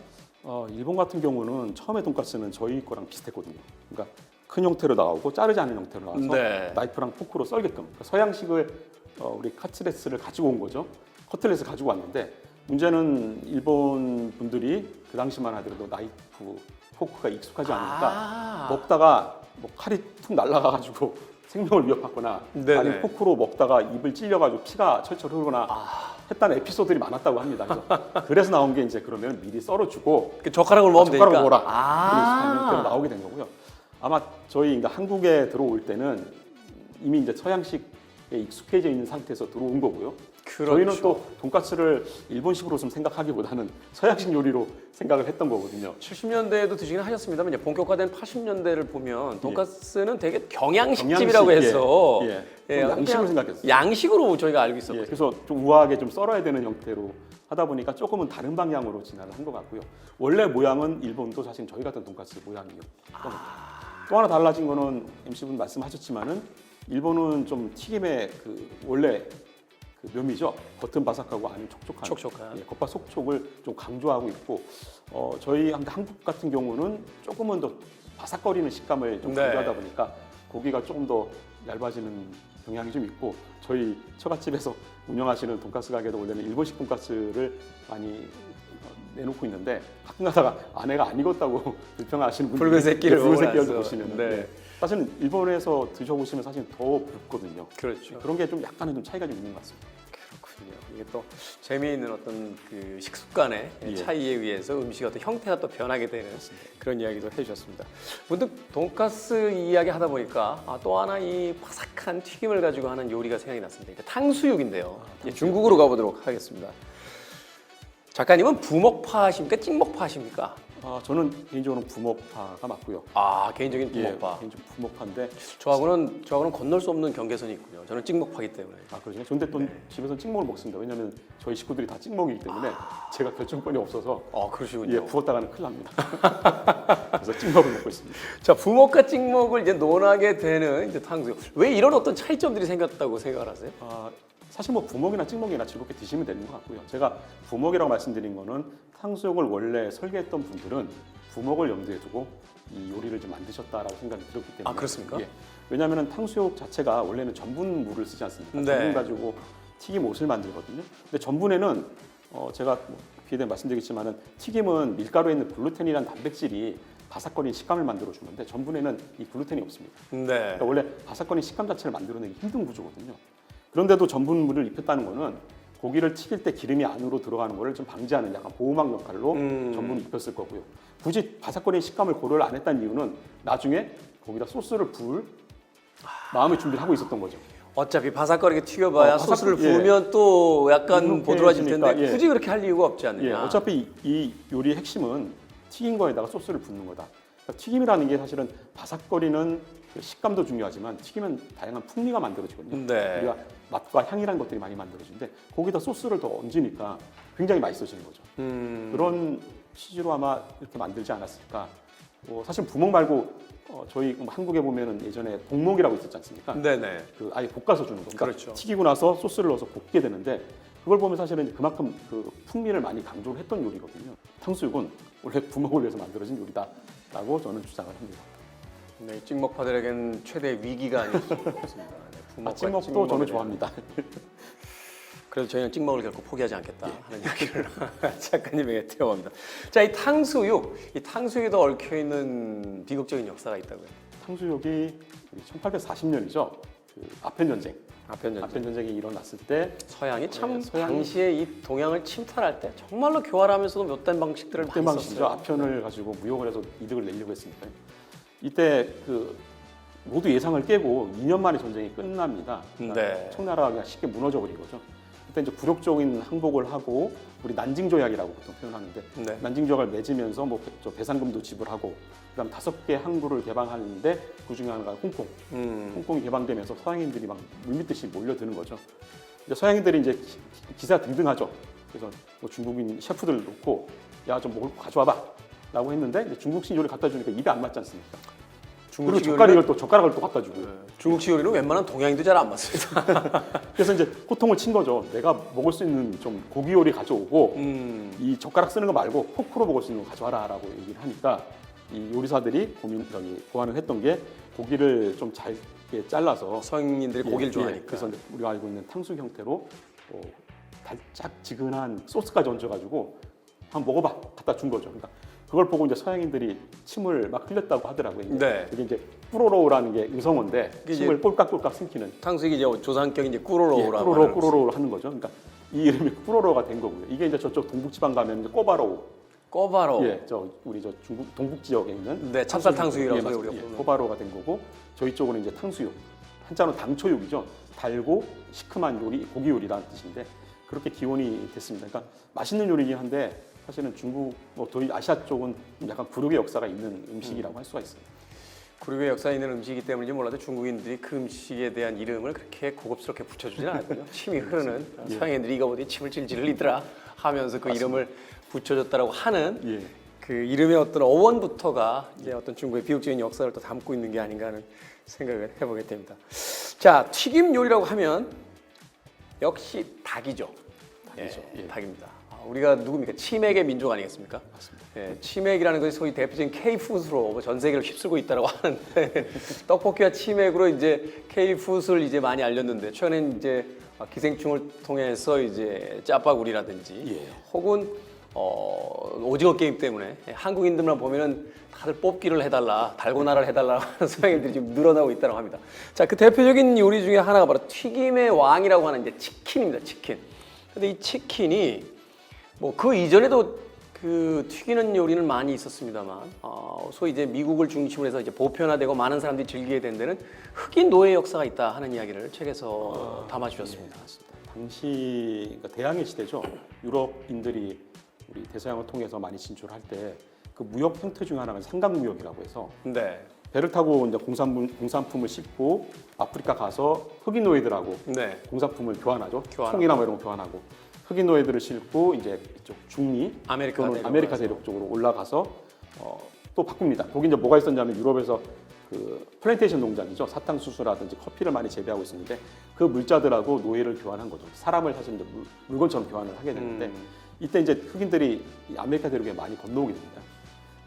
일본 같은 경우는 처음에 돈까스는 저희 거랑 비슷했거든요. 그러니까 큰 형태로 나오고 자르지 않은 형태로 나와서 네. 나이프랑 포크로 썰게끔 그러니까 서양식을 우리 카츠레스를 가지고 온 거죠. 커틀렛을 가지고 왔는데 문제는 일본 분들이 그 당시만 하더라도 나이프, 포크가 익숙하지 않으니까 먹다가 뭐 칼이 툭 날아가가지고 생명을 위협하거나 네네. 아니면 포크로 먹다가 입을 찔려가지고 피가 철철 흐르거나 했다는 에피소드들이 많았다고 합니다. 그래서 나온 게 이제 그러면 미리 썰어주고 그 젓가락을 먹으면 되니까. 젓가락을 먹어라. 그런 형태로 나오게 된 거고요. 아마 저희 그러니까 한국에 들어올 때는 이미 이제 서양식에 익숙해져 있는 상태에서 들어온 거고요. 그렇죠. 저희는 또 돈까스를 일본식으로 좀 생각하기보다는 서양식 요리로 생각을 했던 거거든요. 70년대에도 드시긴 하셨습니다만 이제 본격화된 80년대를 보면 돈가스는 되게 경양식, 경양식집이라고 해서 좀 양식으로 생각했어요. 양식으로 저희가 알고 있었거든요. 그래서 좀 우아하게 좀 썰어야 되는 형태로 하다 보니까 조금은 다른 방향으로 진화를 한 것 같고요. 원래 모양은 일본도 사실 저희 같은 돈가스 모양이었던 거죠. 또 하나 달라진 거는 MC분 말씀하셨지만은 일본은 좀 튀김의 그 원래 그 묘미죠. 겉은 바삭하고 안은 촉촉한 겉바 속촉을 좀 강조하고 있고 저희 한국 같은 경우는 조금은 더 바삭거리는 식감을 좀 강조하다 보니까 고기가 조금 더 얇아지는 경향이 좀 있고 저희 처갓집에서 운영하시는 돈가스 가게도 원래는 일본식 돈가스를 많이 내놓고 있는데 가끔 가다가 아내가 안 익었다고 불평하시는 분들이 붉은 새끼를 붉은 새끼를 보시는 네. 사실은 일본에서 드셔보시면 사실 더 붉거든요. 그렇죠. 그런 게 좀 약간은 좀 차이가 좀 있는 것 같습니다. 그렇군요. 이게 또 재미있는 어떤 그 식습관의 차이에 의해서 음식의 어떤 형태가 또 변하게 되는 그런 이야기도 해주셨습니다. 문득 돈가스 이야기 하다 보니까 또 하나 이 바삭한 튀김을 가지고 하는 요리가 생각이 났습니다. 이게 탕수육인데요. 이제 중국으로 가보도록 하겠습니다. 작가님은 부먹파십니까? 찍먹파십니까? 저는 개인적으로 부먹파가 맞고요. 개인적인 부먹파. 개인적으로 부먹파인데 저하고는 건널 수 없는 경계선이 있군요. 저는 찍먹파기 때문에. 그러죠. 그런데 또 집에서 찍먹을 먹습니다. 왜냐하면 저희 식구들이 다 찍먹이기 때문에 제가 결정권이 없어서 그러시군요. 부었다가는 큰일 납니다. 그래서 찍먹을 먹고 있습니다. 자, 부먹과 찍먹을 이제 논하게 되는 이제 탕수육. 왜 이런 어떤 차이점들이 생겼다고 생각을 하세요? 사실 뭐 부먹이나 찍먹이나 즐겁게 드시면 되는 것 같고요. 제가 부먹이라고 말씀드린 거는 탕수육을 원래 설계했던 분들은 부먹을 염두에 두고 이 요리를 좀 만드셨다라고 생각이 들었기 때문에. 그렇습니까? 왜냐하면 탕수육 자체가 원래는 전분물을 쓰지 않습니까? 네. 전분 가지고 튀김 옷을 만들거든요. 근데 전분에는 제가 뒤에 말씀드리겠지만은 튀김은 밀가루에 있는 글루텐이라는 단백질이 바삭거리는 식감을 만들어 주는데 전분에는 이 글루텐이 없습니다. 네. 그러니까 원래 바삭거리는 식감 자체를 만들어내기 힘든 구조거든요. 그런데도 전분물을 입혔다는 거는 고기를 튀길 때 기름이 안으로 들어가는 거를 좀 방지하는 약간 보호막 역할로 전분을 입혔을 거고요. 굳이 바삭거리는 식감을 고려를 안 했다는 이유는 나중에 거기다 소스를 부을 마음의 준비를 하고 있었던 거죠. 어차피 바삭거리게 튀겨봐야 소스를 부으면 또 약간 보드라질 텐데 굳이 그렇게 할 이유가 없지 않느냐. 어차피 이 요리의 핵심은 튀긴 거에다가 소스를 붓는 거다. 그러니까 튀김이라는 게 사실은 바삭거리는 식감도 중요하지만 튀기면 다양한 풍미가 만들어지거든요. 네. 우리가 맛과 향이라는 것들이 많이 만들어지는데 거기다 소스를 더 얹으니까 굉장히 맛있어지는 거죠. 그런 취지로 아마 이렇게 만들지 않았을까. 사실 부먹 말고 저희 한국에 보면은 예전에 복먹이라고 있었지 않습니까? 네네. 그 아예 볶아서 주는 겁니다. 그렇죠. 튀기고 나서 소스를 넣어서 볶게 되는데 그걸 보면 사실은 그만큼 그 풍미를 많이 강조를 했던 요리거든요. 탕수육은 원래 부먹을 위해서 만들어진 요리다라고 저는 주장을 합니다. 네, 찍먹파들에겐 최대 위기가 아닐 수 없습니다. 네, 찍먹도 저는 좋아합니다. 그래서 저희는 찍먹을 결코 포기하지 않겠다 하는 이야기를 작가님에게 드려봅니다. 자, 이 탕수육에도 얽혀 있는 비극적인 역사가 있다고요. 탕수육이 1840년이죠. 그 아편 전쟁이 일어났을 때 서양이 참 당시에 이 동양을 침탈할 때 정말로 교활하면서도 못된 방식들을 많이 썼어요. 아편을 가지고 무역을 해서 이득을 내려고 했습니다. 이때 그 모두 예상을 깨고 2년 만에 전쟁이 끝납니다. 네. 청나라가 그냥 쉽게 무너져 버린 거죠. 그때 이제 굴욕적인 항복을 하고 우리 난징 조약이라고 보통 표현하는데 네. 난징 조약을 맺으면서 뭐 배상금도 지불하고 그다음 5개 항구를 개방하는데 그 중에 하나가 홍콩이 개방되면서 서양인들이 막 물밀듯이 몰려드는 거죠. 이제 서양인들이 이제 기사 등등하죠. 그래서 뭐 중국인 셰프들 놓고 야 좀 먹을 거 가져와봐라고 했는데 이제 중국식 요리 갖다 주니까 입에 안 맞지 않습니까? 그리고 젓가락을 또 갖다 주고. 중국식 요리는 웬만한 동양인도 잘 안 맞습니다. 그래서 이제 호통을 친 거죠. 내가 먹을 수 있는 좀 고기 요리 가져오고 이 젓가락 쓰는 거 말고 포크로 먹을 수 있는 거 가져와라라고 얘기를 하니까 이 요리사들이 고안을 했던 게 고기를 좀 잘게 잘라서 서양인들이 고기를 좋아하니까. 그래서 이제 우리가 알고 있는 탕수육 형태로 달짝지근한 소스까지 얹어가지고 한번 먹어봐 갖다 준 거죠. 그러니까 그걸 보고 이제 서양인들이 침을 막 흘렸다고 하더라고요. 네. 그게 이제 꾸로로라는 게 의성어인데 침을 꼴깍꼴깍 삼키는. 탕수육이 이제 조상격이 이제 꾸로로라고 꾸로로 하는 거죠. 그러니까 이 이름이 꾸로로가 된 거고요. 이게 이제 저쪽 동북지방 가면 이제 꼬바로우. 꼬바로우. 예, 우리 중국 동북 지역에 있는 네, 찹쌀 탕수육이라고 예, 우리가 부르는 꼬바로우가 된 거고 저희 쪽은 이제 탕수육. 한자로 당초육이죠. 달고 시큼한 요리, 고기 요리라는 뜻인데 그렇게 기원이 됐습니다. 그러니까 맛있는 요리긴 한데 사실은 중국, 저희 아시아 쪽은 약간 굴욕의 역사가 있는 음식이라고 할 수가 있습니다. 굴욕의 역사 있는 음식이기 때문인지 몰라도 중국인들이 그 음식에 대한 이름을 그렇게 고급스럽게 붙여주진 않았거든요. 침이 흐르는 서양인들이 이거 어디 침을 질질 흘리더라 하면서 그 맞습니다. 이름을 붙여줬다라고 하는 예. 그 이름의 어떤 어원부터가 이제 어떤 중국의 비극적인 역사를 또 담고 있는 게 아닌가 하는 생각을 해보게 됩니다. 자, 튀김 요리라고 하면 역시 닭이죠. 닭이죠. 예, 닭입니다. 우리가 누굽니까? 치맥의 민족 아니겠습니까? 맞습니다. 예, 치맥이라는 것이 소위 대표적인 K푸드로 전 세계를 휩쓸고 있다고 하는데 떡볶이와 치맥으로 이제 K푸드를 이제 많이 알렸는데 최근엔 이제 기생충을 통해서 이제 짜파구리라든지 예. 혹은 오징어 게임 때문에 한국인들만 보면은 다들 뽑기를 해달라, 달고나를 해달라 하는 서양인들이 지금 늘어나고 있다고 합니다. 자, 그 대표적인 요리 중에 하나가 바로 튀김의 왕이라고 하는 이제 치킨입니다. 치킨. 근데 이 치킨이 뭐 그 이전에도 그 튀기는 요리는 많이 있었습니다만 소위 이제 미국을 중심으로 해서 이제 보편화되고 많은 사람들이 즐기게 된 데는 흑인 노예 역사가 있다 하는 이야기를 책에서 담아주셨습니다. 예, 당시 그러니까 대항해 시대죠. 유럽인들이 우리 대서양을 통해서 많이 진출할 때 그 무역 형태 중에 하나가 삼각무역이라고 해서 네. 배를 타고 이제 공산품을 싣고 아프리카 가서 흑인 노예들하고 네. 공산품을 교환하죠. 교환하고. 총이나 뭐 이런 거 교환하고 흑인 노예들을 싣고 이제 이쪽 중미 아메리카 대륙 쪽으로 올라가서 또 바꿉니다. 거기 이제 뭐가 있었냐면 유럽에서 그 플랜테이션 농장이죠. 사탕수수라든지 커피를 많이 재배하고 있었는데 그 물자들하고 노예를 교환한 거죠. 사람을 사실 이제 물건처럼 교환을 하게 되는데 이때 이제 흑인들이 이 아메리카 대륙에 많이 건너오게 됩니다.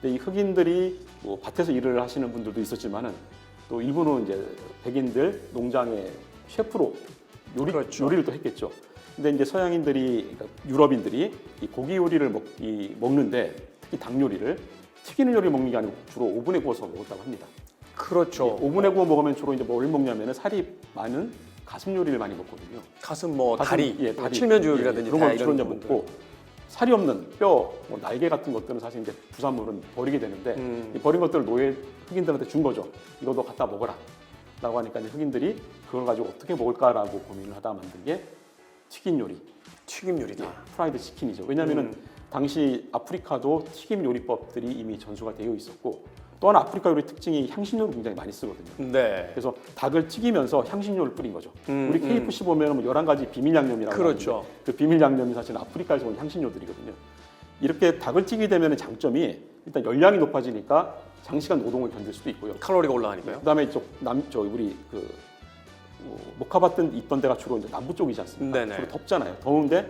근데 이 흑인들이 뭐 밭에서 일을 하시는 분들도 있었지만은 또 일부는 이제 백인들 농장의 셰프로 요리를 또 했겠죠. 근데 이제 서양인들이 그러니까 유럽인들이 이 고기 요리를 먹는데 특히 닭 요리를 튀기는 요리 먹는 게 아니고 주로 오븐에 구워서 먹었다고 합니다. 그렇죠. 오븐에 구워 먹으면 주로 이제 뭘 먹냐면은 살이 많은 가슴 요리를 많이 먹거든요. 가슴 뭐 가슴, 다리, 예, 다리 칠면조 요리라든지 그런 다 걸 주로 이제 부분들. 먹고 살이 없는 뼈, 뭐 날개 같은 것들은 사실 이제 부산물은 버리게 되는데 이 버린 것들을 노예 흑인들한테 준 거죠. 이거 너 갖다 먹어라. 라고 하니까 이제 흑인들이 그걸 가지고 어떻게 먹을까라고 고민을 하다 만든 게 튀김 요리. 튀김 요리다. 프라이드 치킨이죠. 왜냐하면은 당시 아프리카도 튀김 요리법들이 이미 전수가 되어 있었고 또 하나 아프리카 요리 특징이 향신료를 굉장히 많이 쓰거든요. 네. 그래서 닭을 튀기면서 향신료를 뿌린 거죠. 음, 우리 KFC 보면 뭐 11가지 비밀 양념이라고 그렇죠. 하는데 그 비밀 양념이 사실 아프리카에서 온 향신료들이거든요. 이렇게 닭을 튀기게 되면 장점이 일단 열량이 높아지니까 장시간 노동을 견딜 수도 있고요. 칼로리가 올라가니까요. 그다음에 우리 모카바튼 있던 데가 주로 이제 남부 쪽이지 않습니까? 네네. 주로 덥잖아요. 더운데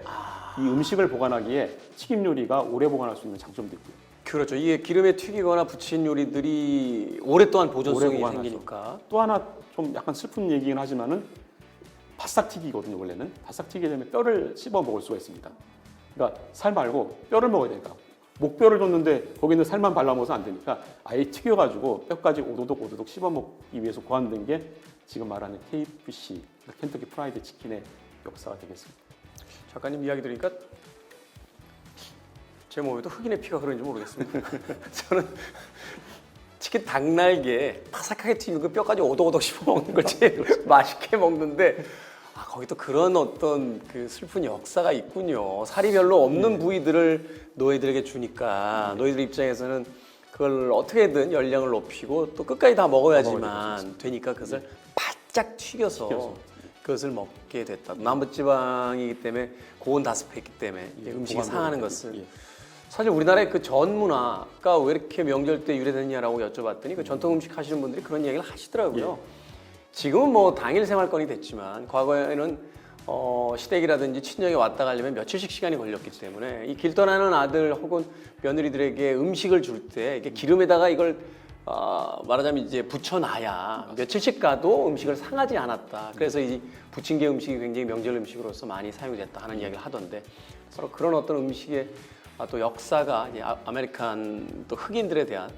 이 음식을 보관하기에 튀김 요리가 오래 보관할 수 있는 장점도 있고요. 그렇죠. 이게 기름에 튀기거나 부친 요리들이 오랫동안 보존성이 보관하죠. 생기니까. 또 하나 좀 약간 슬픈 얘기긴 하지만은 바싹 튀기거든요. 원래는 바싹 튀기게 되면 뼈를 씹어 먹을 수가 있습니다. 그러니까 살 말고 뼈를 먹어야 되니까 목뼈를 줬는데 거기는 살만 발라 먹어서 안 되니까 아예 튀겨가지고 뼈까지 오도독 씹어 먹기 위해서 고안된 게 지금 말하는 KFC, 켄터키 프라이드 치킨의 역사가 되겠습니다. 작가님 이야기 들으니까 제 몸에도 흑인의 피가 흐르는지 모르겠습니다. 저는 치킨 닭날개 바삭하게 튀긴 그 뼈까지 오독오독 씹어 먹는 걸 제일 맛있게 먹는데 거기 또 그런 어떤 그 슬픈 역사가 있군요. 살이 별로 없는 부위들을 노예들에게 주니까 노예들 입장에서는 그걸 어떻게든 열량을 높이고 또 끝까지 다 먹어야지만 되니까 그것을 바짝 튀겨서 그것을 먹게 됐다. 남부지방이기 때문에 고온 다습했기 때문에 이제 음식이 보관도 상하는 되고, 것은 예. 사실 우리나라의 그 전 문화가 왜 이렇게 명절 때 유래됐냐라고 여쭤봤더니 그 전통 음식 하시는 분들이 그런 이야기를 하시더라고요. 지금은 뭐 당일 생활권이 됐지만 과거에는 시댁이라든지 친정에 왔다 가려면 며칠씩 시간이 걸렸기 때문에 이 길 떠나는 아들 혹은 며느리들에게 음식을 줄 때 이게 기름에다가 이걸 말하자면 이제 부쳐놔야 며칠씩 가도 음식을 상하지 않았다. 그래서 이 부침개 음식이 굉장히 명절 음식으로서 많이 사용됐다 하는 이야기를 하던데 서로 그런 어떤 음식의 또 역사가 이제 아메리칸 또 흑인들에 대한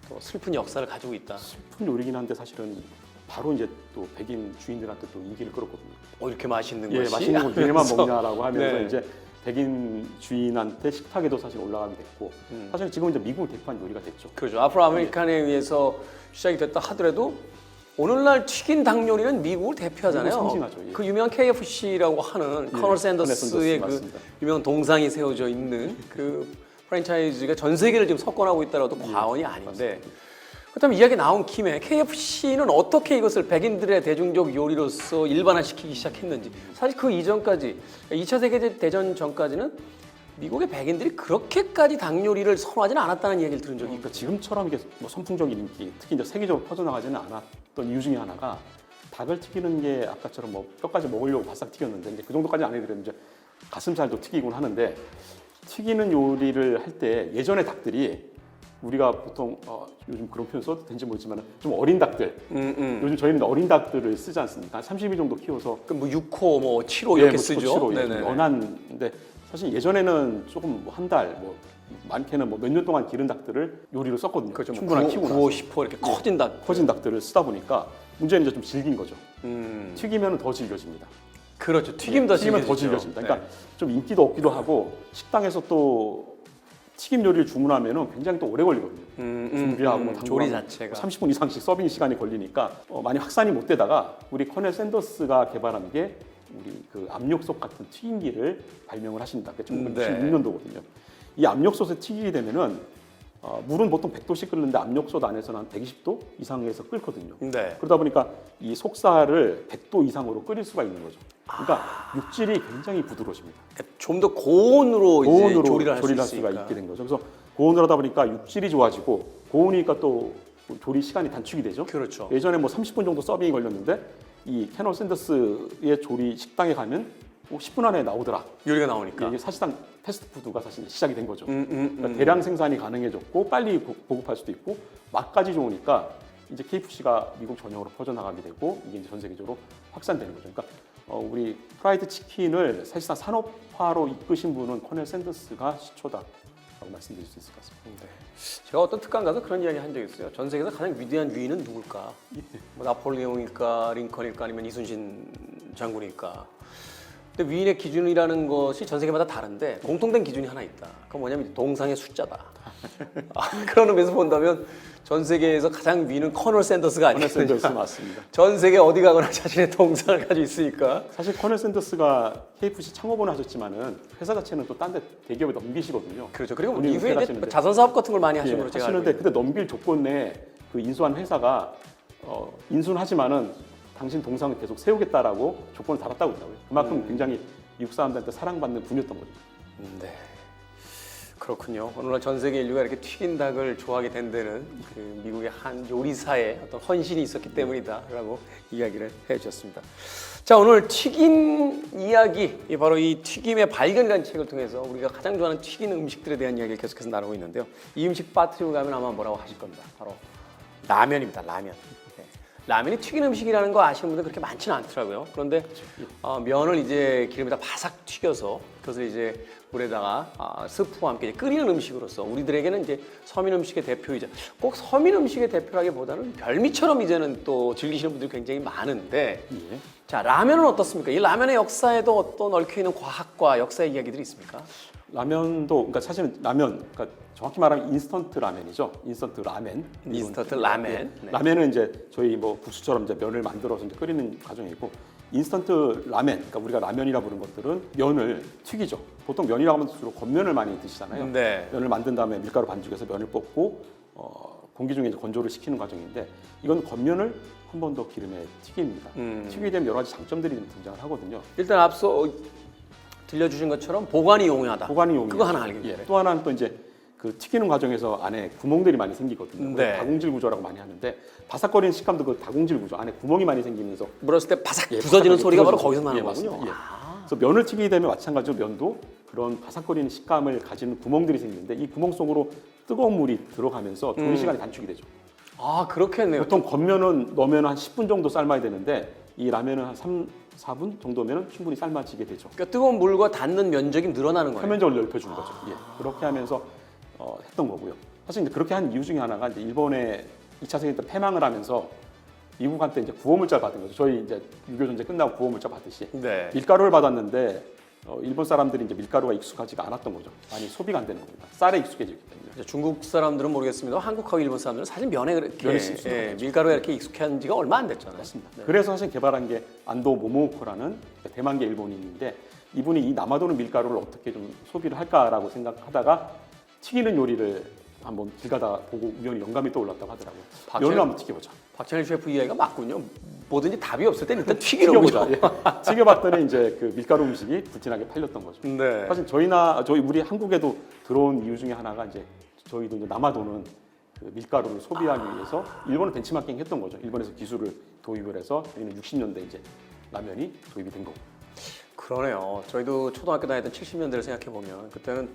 또 슬픈 역사를 가지고 있다. 슬픈 요리긴 한데 사실은 바로 이제 또 백인 주인들한테 또 인기를 끌었거든요. 이렇게 맛있는 예, 것이 맛있는 거 얘네만 하면서. 먹냐라고 하면서 네. 이제 백인 주인한테 식탁에도 사실 올라가게 됐고 사실 지금 이제 미국을 대표한 요리가 됐죠. 그렇죠. 아프로 아메리칸에 의해서 시작이 됐다 하더라도 오늘날 튀긴 닭 요리는 미국을 대표하잖아요. 미국 상징하죠. 예. 그 유명한 KFC라고 하는 커널 샌더스의 그 맞습니다. 유명한 동상이 세워져 있는 그 프랜차이즈가 전 세계를 지금 석권하고 있다라도 과언이 아닌데. 그렇다면 이야기 나온 김에 KFC는 어떻게 이것을 백인들의 대중적 요리로서 일반화시키기 시작했는지. 사실 그 이전까지 2차 세계대전 전까지는 미국의 백인들이 그렇게까지 닭 요리를 선호하지는 않았다는 얘기를 들은 적이 있고. 그러니까 지금처럼 이게 뭐 선풍적인 인기, 특히 이제 세계적으로 퍼져나가지는 않았던 이유 중에 하나가 닭을 튀기는 게 아까처럼 뭐 뼈까지 먹으려고 바싹 튀겼는데 이제 그 정도까지 안 해도 이제 가슴살도 튀기곤 하는데 튀기는 요리를 할 때 예전의 닭들이 우리가 보통 요즘 그런 표현 써도 되는지 모르지만 좀 어린 닭들 요즘 저희는 어린 닭들을 쓰지 않습니까? 30일 정도 키워서 뭐 6호, 뭐 7호 예, 이렇게 뭐 쓰죠. 네네. 연한데 사실 예전에는 조금 뭐 한 달, 뭐 많게는 뭐 몇 년 동안 기른 닭들을 요리로 썼거든요. 그렇죠. 충분한 키우고 9호, 나서 10호 이렇게 커진 닭. 커진 닭들을 쓰다 보니까 문제는 이제 좀 질긴 거죠. 튀기면 더 질겨집니다. 그렇죠. 튀김 더 튀기면 더 질겨지죠. 질겨집니다. 그러니까 좀 인기도 없기도 하고 식당에서 또 튀김 요리를 주문하면은 굉장히 또 오래 걸리거든요. 준비하고 뭐 조리 당분간 자체가. 30분 이상씩 서빙 시간이 걸리니까 많이 확산이 못 되다가 우리 커넬 샌더스가 개발한 게 우리 그 압력솥 같은 튀김기를 발명을 하십니다. 그게 1966년도거든요. 이 압력솥에 튀기게 되면은 물은 보통 100도씩 끓는데 압력솥 안에서는 한 120도 이상에서 끓거든요. 네. 그러다 보니까 이 속살을 100도 이상으로 끓일 수가 있는 거죠. 그러니까 육질이 굉장히 부드러워집니다. 좀 더 고온으로, 이제 고온으로 조리를 할 수 수가 있으니까. 있게 된 거죠. 그래서 고온으로 하다 보니까 육질이 좋아지고 고온이니까 또 조리 시간이 단축이 되죠. 그렇죠. 예전에 뭐 30분 정도 서빙이 걸렸는데 이 캐널 샌더스의 조리 식당에 가면 뭐 10분 안에 나오더라. 요리가 나오니까. 이게 사실상 패스트푸드가 사실 시작이 된 거죠. 그러니까 대량 생산이 가능해졌고 빨리 보급할 수도 있고 맛까지 좋으니까 이제 KFC가 미국 전역으로 퍼져나가게 되고 이게 이제 전 세계적으로 확산되는 거죠. 그러니까 우리 프라이드 치킨을 사실상 산업화로 이끄신 분은 커넬 샌더스가 시초다라고 말씀드릴 수 있을 것 같습니다. 제가 어떤 특강 가서 그런 이야기 한 적이 있어요. 전 세계에서 가장 위대한 위인은 누굴까? 뭐 나폴레옹일까, 링컨일까, 아니면 이순신 장군일까? 근데 위인의 기준이라는 것이 전 세계마다 다른데 공통된 기준이 하나 있다. 그건 뭐냐면 동상의 숫자다. 그런 의미에서 본다면 전 세계에서 가장 위인은 커널 샌더스가 커넬 아니겠느냐. 샌더스 맞습니다. 전 세계 어디 가거나 자신의 동상을 가지고 있으니까. 사실 커넬 샌더스가 KFC 창업은 하셨지만은 회사 자체는 또 딴 데 대기업에 넘기시거든요. 그렇죠. 그리고 본인이 이후에 이제 은퇴하시는데. 자선 사업 같은 걸 많이 하신 예, 걸로 제가 알고 하시는데 있는데. 근데 넘길 조건 내에 그 인수한 회사가 인수하지만은 당신 동상을 계속 세우겠다라고 조건을 달았다고 그러더라고요. 그만큼 굉장히 미국 사람들한테 사랑받는 분이었던 거죠. 네. 그렇군요. 오늘날 전 세계 인류가 이렇게 튀긴 닭을 좋아하게 된 데는 그 미국의 한 요리사의 어떤 헌신이 있었기 때문이다라고 이야기를 해주셨습니다. 자, 오늘 튀김 이야기, 바로 이 튀김의 발견이라는 책을 통해서 우리가 가장 좋아하는 튀긴 음식들에 대한 이야기를 계속해서 나누고 있는데요. 이 음식 빠뜨리고 가면 아마 뭐라고 하실 겁니다. 바로 라면입니다. 라면. 네. 라면이 튀긴 음식이라는 거 아시는 분들 그렇게 많지는 않더라고요. 그런데 면을 이제 기름에다 바삭 튀겨서 그것을 이제 물에다가 스프와 함께 이제 끓이는 음식으로서 우리들에게는 이제 서민 음식의 대표이자 꼭 서민 음식의 대표라기보다는 별미처럼 이제는 또 즐기시는 분들이 굉장히 많은데 예. 자, 라면은 어떻습니까? 이 라면의 역사에도 어떤 얽혀 있는 과학과 역사의 이야기들이 있습니까? 라면도 그러니까 사실은 라면 그러니까 정확히 말하면 인스턴트 라면이죠. 인스턴트 라멘. 인스턴트 라멘. 예. 네. 라멘은 이제 저희 뭐 국수처럼 이제 면을 만들어서 이제 끓이는 과정이고 인스턴트 라멘, 그러니까 우리가 라면이라 부르는 것들은 면을 튀기죠. 보통 면이라고 하면 주로 겉면을 많이 드시잖아요. 네. 면을 만든 다음에 밀가루 반죽해서 면을 뽑고 공기 중에 이제 건조를 시키는 과정인데 이건 겉면을 한 번 더 기름에 튀깁니다. 튀기게 되면 여러 가지 장점들이 좀 등장을 하거든요. 일단 앞서 들려주신 것처럼 보관이 용이하다. 보관이 용이하죠. 그거 하나 알겠네요. 예, 또 하나는 또 이제 그 튀기는 과정에서 안에 구멍들이 많이 생기거든요. 네. 다공질 구조라고 많이 하는데 바삭거리는 식감도 그 다공질 구조 안에 구멍이 많이 생기면서 물었을 때 바삭 예, 부서지는 바삭하게 소리가 바로 부서지죠. 거기서 나는 예, 거군요. 맞습니다. 예. 아. 그래서 면을 튀기게 되면 마찬가지로 면도 그런 바삭거리는 식감을 가지는 구멍들이 생기는데 이 구멍 속으로 뜨거운 물이 들어가면서 조리 시간이 단축이 되죠. 아, 그렇겠네요. 보통 겉면은 넣으면 한 10분 정도 삶아야 되는데 이 라면은 한 3, 4분 정도면 충분히 삶아지게 되죠. 그러니까 뜨거운 물과 닿는 면적이 늘어나는 거예요. 표면적을 넓혀주는 거죠. 예, 그렇게 하면서 했던 거고요. 사실 이제 그렇게 한 이유 중에 하나가 이제 일본에 2차 세계 때 패망을 하면서 미국한테 이제 구호물자 받은 거죠. 저희 이제 6.25 전쟁 끝나고 구호물자 받듯이 네. 밀가루를 받았는데 일본 사람들이 이제 밀가루가 익숙하지가 않았던 거죠. 많이 소비가 안 되는 겁니다. 쌀에 익숙해지기 때문에. 이제 중국 사람들은 모르겠습니다. 한국하고 일본 사람들은 사실 면에 그렇게 면에 익숙하죠. 밀가루에 이렇게 익숙한 지가 얼마 안 됐잖아요. 맞습니다. 네. 그래서 사실 개발한 게 안도 모모코라는 대만계 일본인인데 이분이 이 남아도는 밀가루를 어떻게 좀 소비를 할까라고 생각하다가 튀기는 요리를 한번 길 가다 보고 우연히 영감이 떠올랐다고 하더라고요. 면을 한번 튀겨보자. 박찬일 셰프 이야기가 맞군요. 뭐든지 답이 없을 때는 일단 튀기는 튀겨보자. 거죠. 예. 튀겨봤더니 이제 그 밀가루 음식이 불진하게 팔렸던 거죠. 네. 사실 저희 우리 한국에도 들어온 이유 중에 하나가 이제 저희도 이제 남아도는 그 밀가루를 소비하기 위해서 일본을 벤치마킹 했던 거죠. 일본에서 기술을 도입을 해서 저희는 60년대 이제 라면이 도입이 된 거고. 그러네요. 저희도 초등학교 다닐 때 70년대를 생각해 보면 그때는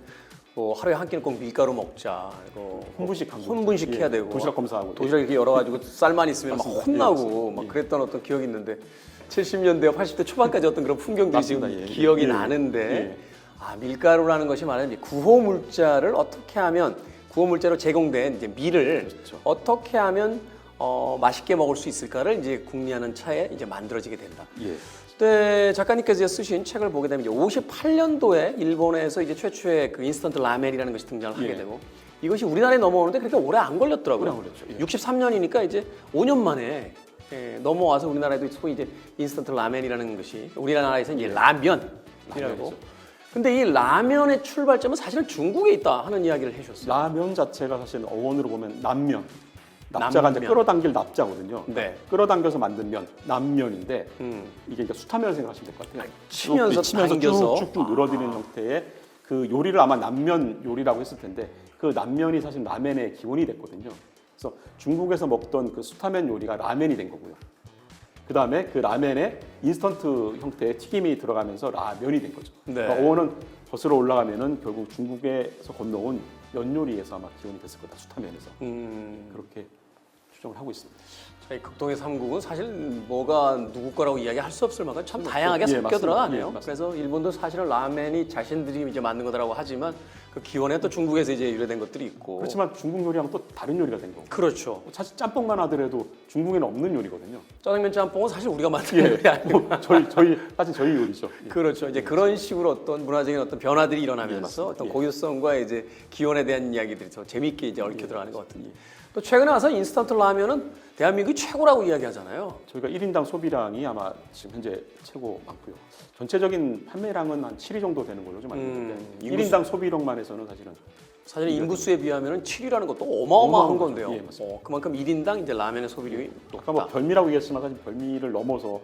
뭐 하루에 한 끼는 꼭 밀가루 먹자. 이거 혼분식 한 거. 혼분식 해야 되고 도시락 검사하고. 도시락 이렇게 열어가지고 쌀만 있으면 막 맞습니다. 혼나고 예, 맞습니다. 막 예. 그랬던 어떤 기억이 있는데 70년대, 80대 초반까지 어떤 그런 풍경들이 지금 맞습니다. 예. 기억이 예. 나는데 예. 아, 밀가루라는 것이 말하는 구호물자를 어떻게 하면 구호물자로 제공된 이제 밀을 그렇죠. 어떻게 하면 맛있게 먹을 수 있을까를 이제 궁리하는 차에 이제 만들어지게 된다. 예. 그때 작가님께서 쓰신 책을 보게 되면 이제 58년도에 일본에서 이제 최초의 그 인스턴트 라멘이라는 것이 등장을 하게 예. 되고 이것이 우리나라에 넘어오는데 그렇게 오래 안 걸렸더라고요. 오래 안 걸렸죠. 예. 63년이니까 이제 5년 만에 넘어와서 우리나라에도 소위 이제 인스턴트 라멘이라는 것이 우리나라에서 이제 라면이라고. 라면이죠. 근데 이 라면의 출발점은 사실은 중국에 있다 하는 이야기를 해주셨어요. 라면 자체가 사실 어원으로 보면 남면. 납자가 이제 남면. 끌어당길 납자거든요. 네. 끌어당겨서 만든 면, 남면인데 음. 이게 그러니까 숯하면을 생각하시면 될 것 같아요. 치면서 당겨서. 쭉쭉쭉 늘어지는 형태의 그 요리를 아마 남면 요리라고 했을 텐데 그 남면이 사실 라멘의 기원이 됐거든요. 그래서 중국에서 먹던 그 숯하면 요리가 라멘이 된 거고요. 그 다음에 그 라멘에 인스턴트 형태의 튀김이 들어가면서 라면이 된 거죠. 네. 그러니까 어원은 거슬러 올라가면은 결국 중국에서 건너온 면 요리에서 아마 기원이 됐을 거다. 숯하면에서 그렇게 추정을 하고 있습니다. 저희 극동의 삼국은 사실 뭐가 누구 거라고 이야기할 수 없을 만큼 참 다양하게 예, 섞여 맞습니다. 들어가네요. 예, 맞습니다. 그래서 일본도 사실은 라멘이 자신들이 이제 만든 거라고 하지만 그 기원에 또 중국에서 이제 유래된 것들이 있고. 그렇지만 중국 요리하고 또 다른 요리가 된 거고. 그렇죠. 사실 짬뽕만 하더라도 중국에는 없는 요리거든요. 짜장면 짬뽕은 사실 우리가 만든 요리 아니고. 사실 저희 요리죠. 예. 그렇죠. 이제 그런 식으로 어떤 문화적인 어떤 변화들이 예, 일어나면서 맞습니다. 어떤 예. 고유성과 이제 기원에 대한 이야기들이 더 재미있게 이제 얽혀 들어가는 것 같은데. 또 최근에 와서 인스턴트 라면은 대한민국이 최고라고 이야기하잖아요. 저희가 1인당 소비량이 아마 지금 현재 최고 많고요. 전체적인 판매량은 한 7위 정도 되는 걸로 좀 알고 있는데 인구수- 1인당 소비량만 해서는 사실은 사실 인구수에 비하면 7위라는 것도 어마어마한 어마어마하죠. 건데요. 예, 맞습니다. 그만큼 1인당 이제 라면의 소비량이 아까 뭐 높다. 별미라고 얘기했지만 사실 별미를 넘어서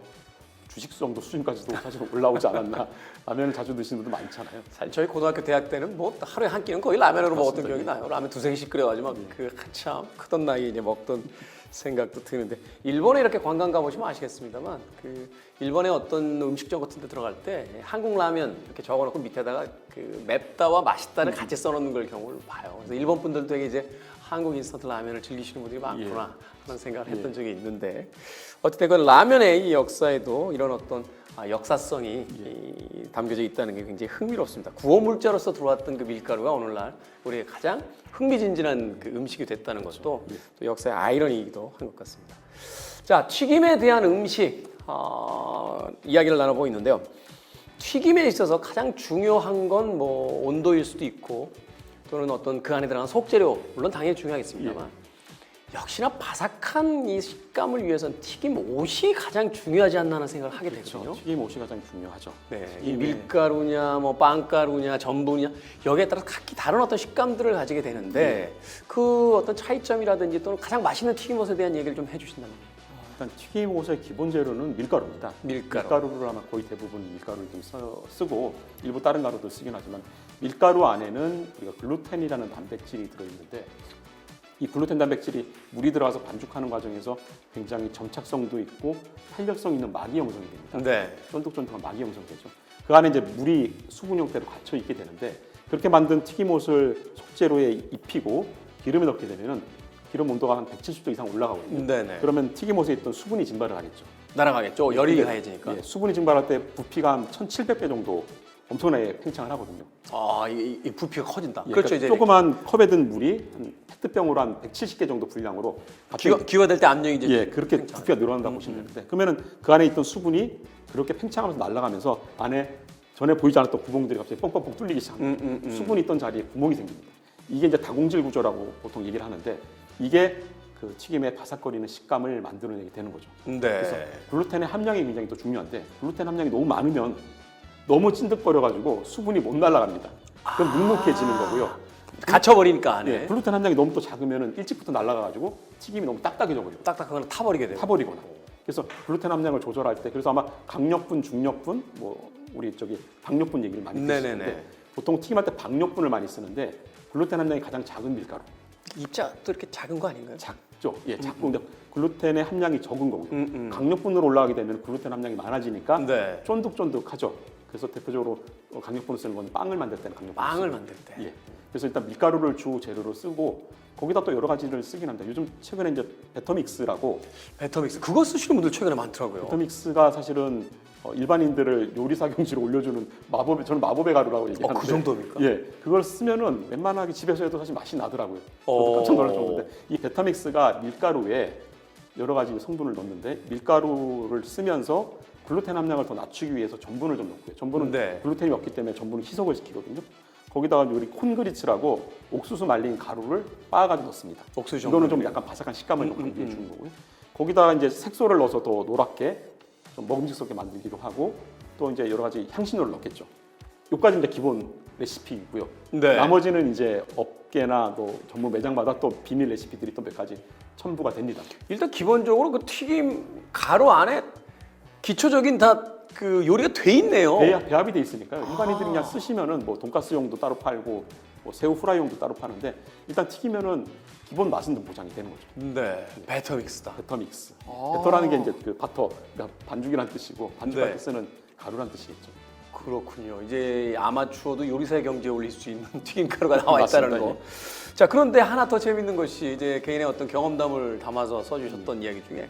주식 정도 수준까지도 사실 올라오지 않았나. 라면을 자주 드시는 분들 많잖아요. 사실 저희 고등학교 대학 때는 뭐 하루에 한 끼는 거의 라면으로 먹었던 맞습니다. 기억이 나요. 라면 두세 개씩 끓여가지고 그 한참 크던 나이에 이제 먹던 생각도 드는데 일본에 이렇게 관광 가보시면 아시겠습니다만 그 일본의 어떤 음식점 같은 데 들어갈 때 한국 라면 이렇게 적어놓고 밑에다가 그 맵다와 맛있다를 같이 써놓는 걸 경우를 봐요. 그래서 일본 분들도 되게 이제 한국 인스턴트 라면을 즐기시는 분들이 많구나 하는 생각을 했던 적이 있는데 어쨌든 라면의 이 역사에도 이런 어떤 역사성이 담겨져 있다는 게 굉장히 흥미롭습니다. 구호물자로서 들어왔던 그 밀가루가 오늘날 우리의 가장 흥미진진한 그 음식이 됐다는 것도 또 역사의 아이러니이기도 한 것 같습니다. 자, 튀김에 대한 음식 이야기를 나눠보고 있는데요. 튀김에 있어서 가장 중요한 건 뭐 온도일 수도 있고 또는 어떤 그 안에 들어간 속재료 물론 당연히 중요하겠습니다만 역시나 바삭한 이 식감을 위해서는 튀김 옷이 가장 중요하지 않나 하는 생각을 하게 되거든요. 그렇죠. 튀김 옷이 가장 중요하죠. 네, 이 튀김에 밀가루냐, 뭐 빵가루냐, 전분이냐 여기에 따라 각기 다른 어떤 식감들을 가지게 되는데 그 어떤 차이점이라든지 또는 가장 맛있는 튀김옷에 대한 얘기를 좀 해주신다면. 일단 튀김 옷의 기본 재료는 밀가루입니다. 밀가루. 밀가루를 아마 거의 대부분 밀가루를 좀 쓰고 일부 다른 가루도 쓰긴 하지만 밀가루 안에는 우리가 글루텐이라는 단백질이 들어있는데 이 글루텐 단백질이 물이 들어가서 반죽하는 과정에서 굉장히 점착성도 있고 탄력성 있는 막이 형성이 됩니다. 네. 쫀득쫀득한 막이 형성되죠. 그 안에 이제 물이 수분 형태로 갇혀 있게 되는데 그렇게 만든 튀김옷을 속재료에 입히고 기름에 넣게 되면은 기름 온도가 한 170도 이상 올라가거든요. 네네. 그러면 튀김옷에 있던 수분이 증발을 하겠죠. 날아가겠죠. 열이 가해지니까. 예, 수분이 증발할 때 부피가 한 1,700배 정도 엄청나게 팽창을 하거든요. 아, 이 부피가 커진다. 예, 그렇죠. 그러니까 이제 조그만 컵에 든 물이 한 페트병으로 한 170개 정도 분량으로 기화될 때 압력이 이제 예, 그렇게 부피가 늘어난다고 보시면 되는데 그러면은 그 안에 있던 수분이 그렇게 팽창하면서 날아가면서 안에 전에 보이지 않았던 구멍들이 갑자기 뻥뻥뻥 뚫리기 시작합니다. 수분이 있던 자리에 구멍이 생깁니다. 이게 이제 다공질 구조라고 보통 얘기를 하는데 이게 그 튀김의 바삭거리는 식감을 만들어내게 되는 거죠. 네. 그래서 글루텐의 함량이 굉장히 또 중요한데 글루텐 함량이 너무 많으면 너무 찐득거려가지고 수분이 못 날아갑니다. 그럼 눅눅해지는 거고요. 갇혀버리니까 안에 예, 글루텐 함량이 너무 또 작으면 일찍부터 날아가가지고 튀김이 너무 딱딱해져 버려요. 딱딱한 건 타버리게 돼요. 타버리거나. 그래서 글루텐 함량을 조절할 때 그래서 아마 강력분, 중력분, 뭐 우리 저기 박력분 얘기를 많이 네네네. 쓰시는데 보통 튀김할 때 박력분을 많이 쓰는데 글루텐 함량이 가장 작은 밀가루. 입자도 이렇게 작은 거 아닌가요? 작죠. 예, 작고 근데 글루텐의 함량이 적은 거고요. 강력분으로 올라가게 되면 글루텐 함량이 많아지니까 네. 쫀득쫀득하죠. 그래서 대표적으로 강력분을 쓰는 건 빵을 만들 때는 강력분. 빵을 만들 때. 예. 그래서 일단 밀가루를 주 재료로 쓰고 거기다 또 여러 가지를 쓰긴 합니다. 요즘 최근에 이제 베터믹스라고 베터믹스 그거 쓰시는 분들 최근에 많더라고요. 베터믹스가 사실은 일반인들을 요리사 경지로 올려주는 저는 마법의 가루라고 얘기하는데 그 정도입니까? 예, 그걸 쓰면은 웬만하게 집에서 해도 사실 맛이 나더라고요. 저도 깜짝 놀랄 정도인데 이 베터믹스가 밀가루에 여러 가지 성분을 넣는데 밀가루를 쓰면서 글루텐 함량을 더 낮추기 위해서 전분을 좀 넣고요. 전분은 네. 글루텐이 없기 때문에 전분을 희석을 시키거든요. 거기다가 우리 콘그리츠라고 옥수수 말린 가루를 빻아가지고 넣습니다. 옥수수 이거는 좀 약간 바삭한 식감을 위해 주는 거고요. 거기다가 이제 색소를 넣어서 더 노랗게 좀 먹음직스럽게 만들기도 하고 또 이제 여러 가지 향신료를 넣겠죠. 요까지 이제 기본 레시피이고요. 네. 나머지는 이제 업계나 또 전문 매장마다 또 비밀 레시피들이 또 몇 가지 첨부가 됩니다. 일단 기본적으로 그 튀김 가루 안에 기초적인 다 그 요리가 돼 있네요. 배합이 돼 있으니까요. 일반인들이 그냥 쓰시면은 뭐 돈가스용도 따로 팔고 뭐 새우 프라이용도 따로 파는데 일단 튀기면은 기본 맛은 좀 보장이 되는 거죠. 네. 베터믹스다. 베터믹스. 베터라는 게 이제 그 바터, 그러니까 반죽이란 뜻이고 반죽할 네. 때 쓰는 가루란 뜻이겠죠. 그렇군요. 이제 아마추어도 요리사의 경지에 올릴 수 있는 튀김가루가 나와 있다는 맞습니다. 거. 자, 그런데 하나 더 재밌는 것이 이제 개인의 어떤 경험담을 담아서 써주셨던 이야기 중에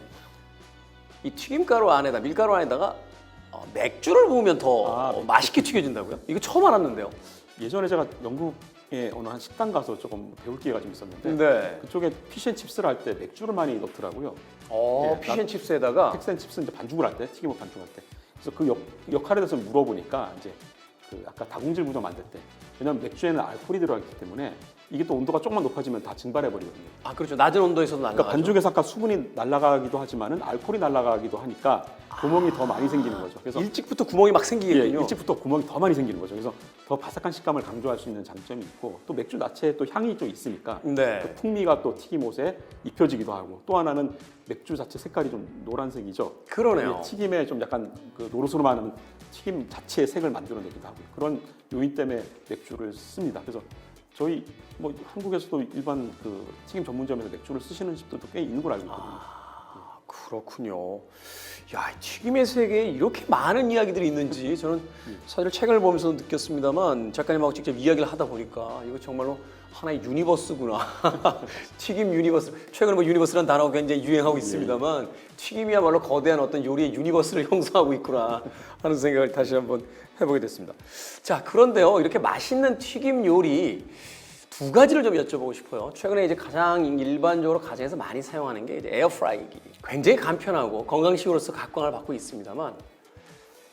이 튀김가루 안에다 밀가루 안에다가 맥주를 부으면 더 맥주. 맛있게 튀겨진다고요? 이거 처음 알았는데요. 예전에 제가 영국에 어느 한 식당 가서 조금 배울 기회가 좀 있었는데 네. 그쪽에 피쉬앤칩스를 할 때 맥주를 많이 넣더라고요. 예, 피쉬앤칩스에다가 텍스앤칩스 이제 반죽을 할 때, 튀김옷 반죽할 때. 그래서 그 역할에 대해서 물어보니까 이제 그 아까 다공질 구조 만들 때 왜냐하면 맥주에는 알코올이 들어가기 때문에 이게 또 온도가 조금만 높아지면 다 증발해 버리거든요. 아 그렇죠. 낮은 온도에서도 날라가죠. 그러니까 반죽에서 아까 수분이 날아가기도 하지만은 알코올이 날아가기도 하니까 구멍이 더 많이 생기는 거죠. 그래서 일찍부터 구멍이 막 생기겠군요. 일찍부터 구멍이 더 많이 생기는 거죠. 그래서 더 바삭한 식감을 강조할 수 있는 장점이 있고 또 맥주 자체에 또 향이 또 있으니까 네. 그 풍미가 또 튀김옷에 입혀지기도 하고 또 하나는 맥주 자체 색깔이 좀 노란색이죠. 그러네요. 이게 튀김에 좀 약간 그 노릇노릇한 튀김 자체의 색을 만들어내기도 하고 그런 요인 때문에 맥주를 씁니다. 그래서 저희 뭐 한국에서도 일반 그 튀김 전문점에서 맥주를 쓰시는 집들도 꽤 있는 걸 알고 있거든요. 그렇군요. 야, 이 튀김의 세계에 이렇게 많은 이야기들이 있는지 저는 사실 책을 보면서 느꼈습니다만 작가님하고 직접 이야기를 하다 보니까 이거 정말로 하나의 유니버스구나. 튀김 유니버스. 최근에 뭐 유니버스라는 단어가 굉장히 유행하고 있습니다만 튀김이야말로 거대한 어떤 요리의 유니버스를 형성하고 있구나 하는 생각을 다시 한번 해보게 됐습니다. 자, 그런데요. 이렇게 맛있는 튀김 요리 두 가지를 좀 여쭤보고 싶어요. 최근에 이제 가장 일반적으로 가정에서 많이 사용하는 게 이제 에어프라이기. 굉장히 간편하고 건강식으로서 각광을 받고 있습니다만